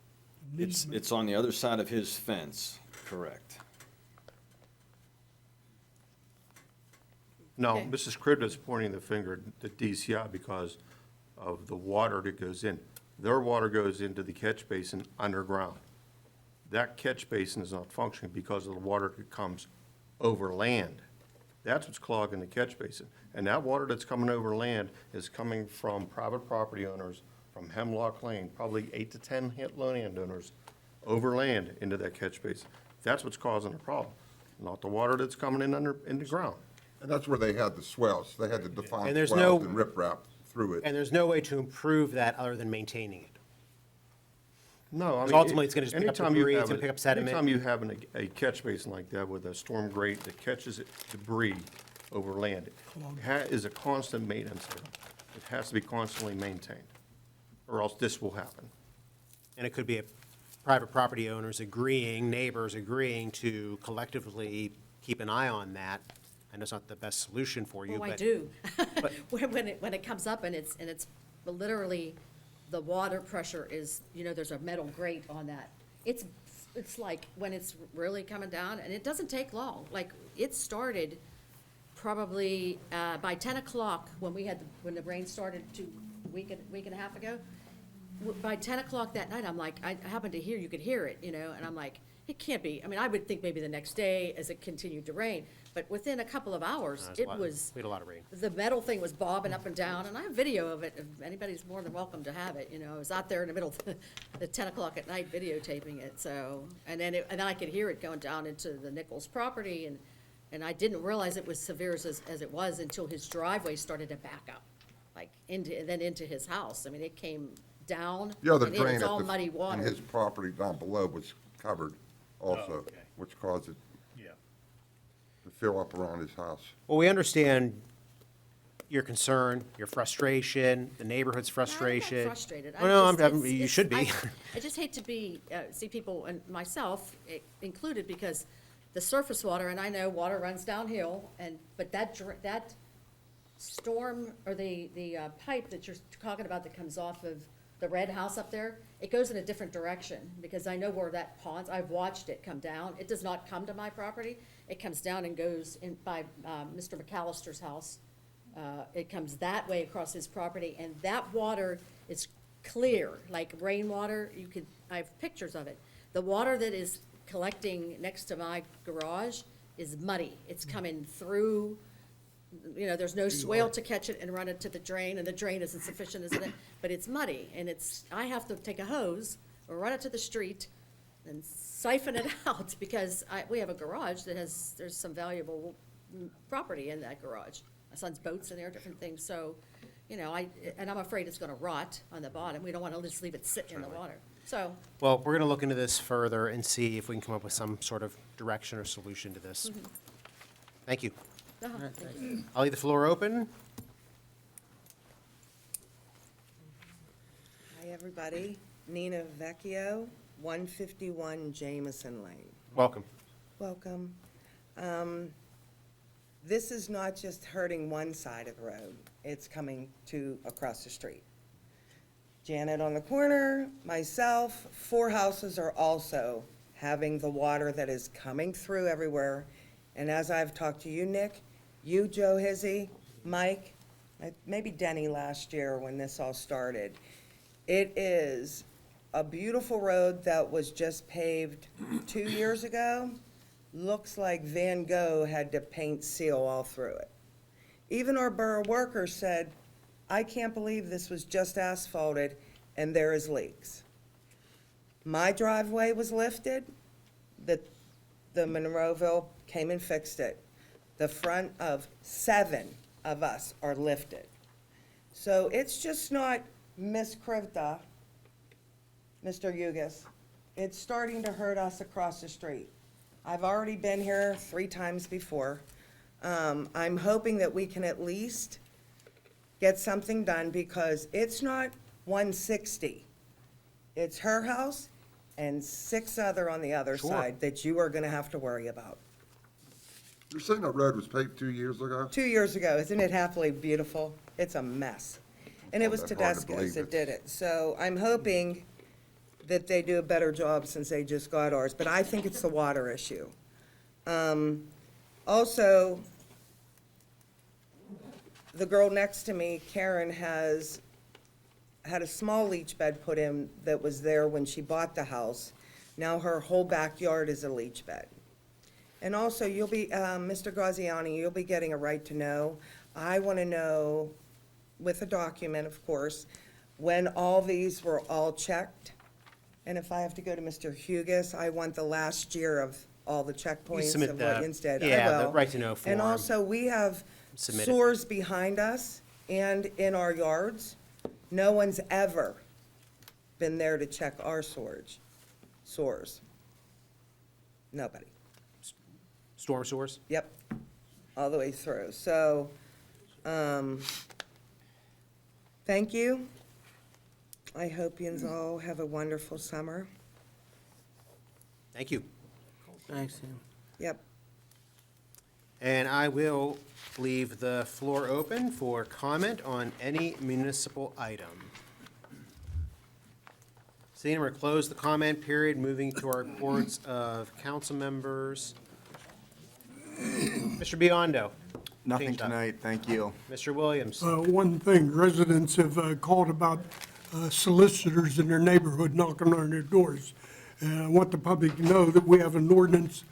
Speaker 15: It's on the other side of his fence, correct.
Speaker 16: No,
Speaker 13: Okay.
Speaker 16: Mrs. Cribda is pointing the finger at DCI because of the water that goes in. Their water goes into the catch basin underground. that catch basin is not functioning because of the water that comes over land. That's what's clogging the catch basin. And that water that's coming over land is coming from private property owners from Hemlock Lane, probably 8 to 10 landowners over land into that catch basin. That's what's causing the problem, not the water that's coming in the ground.
Speaker 12: And that's where they had the swells. They had to define
Speaker 1: And there's
Speaker 12: swells
Speaker 1: no-
Speaker 12: and riprap through it.
Speaker 1: And there's no way to improve that other than maintaining it.
Speaker 16: No, I
Speaker 1: Because
Speaker 16: mean.
Speaker 1: ultimately, it's gonna just pick up
Speaker 16: anytime you
Speaker 1: debris, it's
Speaker 16: have
Speaker 1: gonna pick up sediment.
Speaker 16: Anytime you have a catch basin like that with a storm grate that catches debris over land, is a constant maintenance there. It has to be constantly maintained, or else this will happen.
Speaker 1: And it could be a private property owners agreeing, neighbors agreeing to collectively keep an eye on that. I know it's not the best solution for you,
Speaker 13: Oh,
Speaker 1: but.
Speaker 13: I do. When it comes up and it's literally, the water pressure is, there's a metal grate on that. It's like when it's really coming down, and it doesn't take long. Like, it started probably, by 10 o'clock, when the rain started week and a half ago. By 10 o'clock that night, I'm like, I happened to hear, you could hear it, and I'm like, it can't be. I mean, I would think maybe the next day as it continued to rain, but within a couple of hours,
Speaker 1: That's
Speaker 13: it
Speaker 1: a lot-
Speaker 13: was.
Speaker 1: We had a lot of rain.
Speaker 13: The metal thing was bobbing up and down, and I have video of it, if anybody's more than welcome to have it, I was out there in the middle of the 10 o'clock at night videotaping it, so, and then I could hear it going down into the Nichols property, and I didn't realize it was severe as it was until his driveway started to back up, like, into his house. I mean, it came down,
Speaker 12: The other
Speaker 13: and
Speaker 12: drain
Speaker 13: it's all
Speaker 12: at
Speaker 13: muddy
Speaker 12: in
Speaker 13: water.
Speaker 12: his property down below was covered also,
Speaker 9: okay.
Speaker 12: which caused it
Speaker 9: Yeah.
Speaker 12: to fill up around his house.
Speaker 1: Well, we understand your concern, your frustration, the neighborhood's frustration.
Speaker 13: I'm not frustrated.
Speaker 1: Well, no,
Speaker 13: I just-
Speaker 1: you should be.
Speaker 13: I just hate to see people, and myself included, because the surface water, and I know water runs downhill, but that storm, or the pipe that you're talking about that comes off of the red house up there, it goes in a different direction, because I know where that ponds, I've watched it come down. It does not come to my property. It comes down and goes in by Mr. McAllister's house. It comes that way across his property, and that water is clear, like rainwater. I have pictures of it. The water that is collecting next to my garage is muddy. It's coming through, there's no swale to catch it and run it to the drain, and the drain isn't sufficient, isn't it? But it's muddy, and I have to take a hose or run it to the street and siphon it out, because we have a garage there's some valuable property in that garage. My son's boats in there, different things, so, and I'm afraid it's gonna rot on the bottom. We don't wanna just leave it sitting in the water, so.
Speaker 1: Well, we're gonna look into this further and see if we can come up with some sort of direction or solution to this. Thank you.
Speaker 13: Thank you.
Speaker 1: I'll leave the floor open.
Speaker 18: Hi, everybody. Nina Vecchio, 151 Jameson Lane.
Speaker 1: Welcome.
Speaker 18: Welcome. This is not just hurting one side of the road, it's coming to across the street. Janet on the corner, myself, 4 houses are also having the water that is coming through everywhere. And as I've talked to you, Nick, you, Joe Hizzy, Mike, maybe Denny last year when this all started, it is a beautiful road that was just paved 2 years ago. Looks like Van Gogh had to paint seal all through it. Even our borough workers said, I can't believe this was just asphalted and there is leaks. My driveway was lifted, the Monroeville came and fixed it. The front of 7 of us are lifted. So it's just not Miss Krivda, Mr. Yugas. It's starting to hurt us across the street. I've already been here 3 times before. I'm hoping that we can at least get something done, because it's not 160. It's her house and 6 other on the other
Speaker 1: Sure.
Speaker 18: side that you are gonna have to worry about.
Speaker 12: You're saying that road was paved 2 years ago?
Speaker 18: 2 years ago, isn't it happily beautiful? It's a mess. And it was
Speaker 12: Hard to
Speaker 18: Tedesco's
Speaker 12: believe
Speaker 18: that
Speaker 12: it.
Speaker 18: did it. So I'm hoping that they do a better job since they just got ours, but I think it's the water issue. Also, the girl next to me, Karen, has had a small leach bed put in that was there when she bought the house. Now her whole backyard is a leach bed. And also, you'll be, Mr. Graziani, you'll be getting a right to know. I want to know, with a document, of course, when all these were all checked. And if I have to go to Mr. Hugus, I want the last year of all the checkpoints
Speaker 1: submit
Speaker 18: of what
Speaker 1: the-
Speaker 18: instead. I
Speaker 1: yeah, the
Speaker 18: will.
Speaker 1: right to know
Speaker 18: And
Speaker 1: form.
Speaker 18: also, we have
Speaker 1: Submit it.
Speaker 18: sores behind us and in our yards. No one's ever been there to check our sores. Nobody.
Speaker 1: Storm sewers?
Speaker 18: Yep, all the way through. So, thank you. I hope yous all have a wonderful summer.
Speaker 1: Thank you.
Speaker 7: Thanks, Sam.
Speaker 18: Yep.
Speaker 1: And I will leave the floor open for comment on any municipal item. Seeing we're closed the comment period, moving to our reports of council members. Mr. Biondo.
Speaker 2: Nothing
Speaker 1: Changed up.
Speaker 2: tonight, thank you.
Speaker 1: Mr. Williams.
Speaker 3: One thing, residents have called about solicitors in their neighborhood knocking on their doors. And I want the public to know that we have an ordinance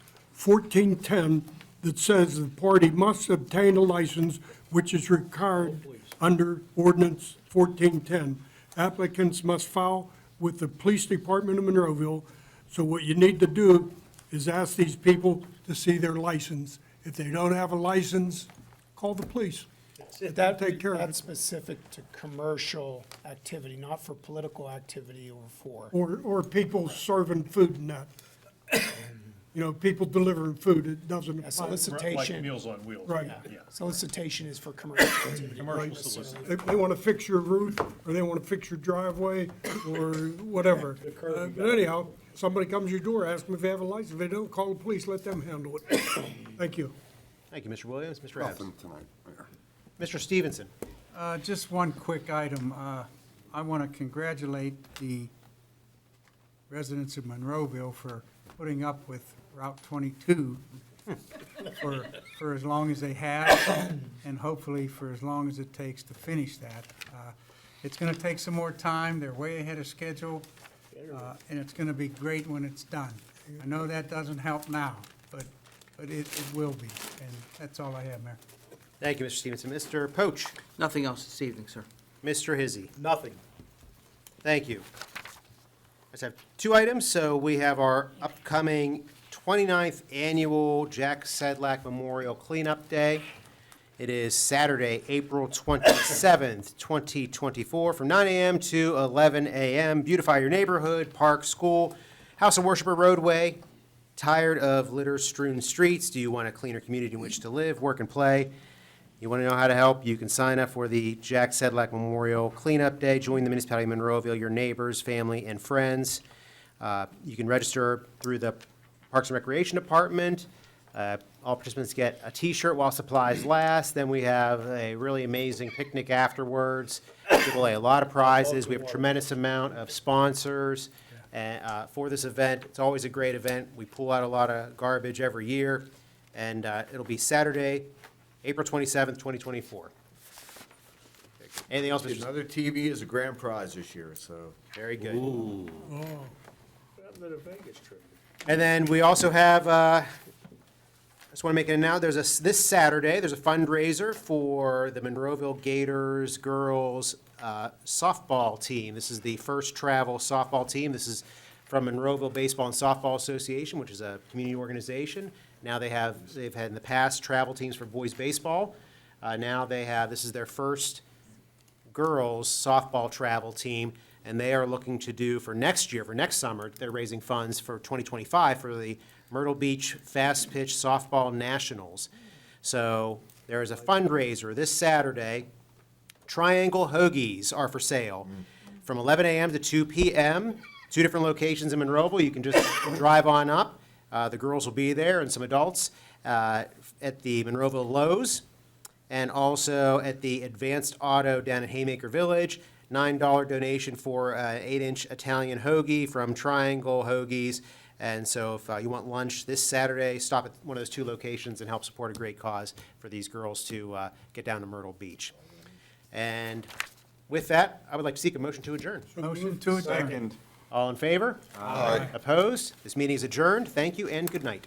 Speaker 3: 1410 that says the party must obtain a license which is required under ordinance 1410. Applicants must file with the police department of Monroeville. So what you need to do is ask these people to see their license. If they don't have a license, call the police. That'll take care of
Speaker 10: That's
Speaker 3: it.
Speaker 10: specific to commercial activity, not for political activity or for.
Speaker 3: Or people serving food and that. You know, people delivering food, it doesn't
Speaker 10: Yeah,
Speaker 3: apply.
Speaker 9: Like
Speaker 10: solicitation.
Speaker 9: Meals on Wheels.
Speaker 3: Right.
Speaker 9: Yeah.
Speaker 10: Solicitation is for commercial activity.
Speaker 9: Commercial solicitation.
Speaker 3: They want to fix your roof, or they want to fix your driveway, or whatever. But anyhow, somebody comes to your door, ask them if they have a license. If they don't, call the police, let them handle it. Thank you.
Speaker 1: Thank you, Mr. Williams. Mr. Adams.
Speaker 12: Nothing tonight, Mayor.
Speaker 1: Mr. Stevenson.
Speaker 6: Just one quick item. I want to congratulate the residents of Monroeville for putting up with Route 22 for as long as they have, and hopefully for as long as it takes to finish that. It's going to take some more time. They're way ahead of schedule, and it's going to be great when it's done. I know that doesn't help now, but it will be, and that's all I have, Mayor.
Speaker 1: Thank you, Mr. Stevenson. Mr. Poach.
Speaker 7: Nothing else this evening, sir.
Speaker 1: Mr. Hizzy.
Speaker 17: Nothing.
Speaker 1: Thank you. I just have two items. So we have our upcoming 29th Annual Jack Sedlak Memorial Cleanup Day. It is Saturday, April 27th, 2024, from 9 a.m. to 11 a.m. Beautify your neighborhood, park, school, house of worship, or roadway. Tired of litter-strewn streets? Do you want a cleaner community in which to live, work, and play? You want to know how to help? You can sign up for the Jack Sedlak Memorial Cleanup Day. Join the Municipality of Monroeville, your neighbors, family, and friends. You can register through the Parks and Recreation Department. All participants get a T-shirt while supplies last. Then we have a really amazing picnic afterwards. Give away a lot of prizes. We have a tremendous amount of sponsors for this event. It's always a great event. We pull out a lot of garbage every year, and it'll be Saturday, April 27th, 2024. Anything else, Mr.
Speaker 17: Another TV is a grand prize this year, so.
Speaker 1: Very good.
Speaker 17: Happened at a Vegas trip.
Speaker 1: And then we also have, I just want to make it now, this Saturday, there's a fundraiser for the Monroeville Gators girls softball team. This is the first travel softball team. This is from Monroeville Baseball and Softball Association, which is a community organization. Now they've had in the past travel teams for boys baseball. Now this is their first girls softball travel team, and they are looking to do for next summer, they're raising funds for 2025 for the Myrtle Beach Fast Pitch Softball Nationals. So there is a fundraiser this Saturday. Triangle Hoagies are for sale from 11 a.m. to 2 p.m. Two different locations in Monroeville. You can just drive on up. The girls will be there and some adults at the Monroeville Lowe's, and also at the Advanced Auto down at Haymaker Village. $9 donation for an 8-inch Italian hoagie from Triangle Hoagies. And so if you want lunch this Saturday, stop at one of those two locations and help support a great cause for these girls to get down to Myrtle Beach. And with that, I would like to seek a motion to adjourn.
Speaker 6: Motion to adjourn.
Speaker 2: Second.
Speaker 1: All in favor?
Speaker 12: Aye.
Speaker 1: Opposed? This meeting is adjourned. Thank you and good night.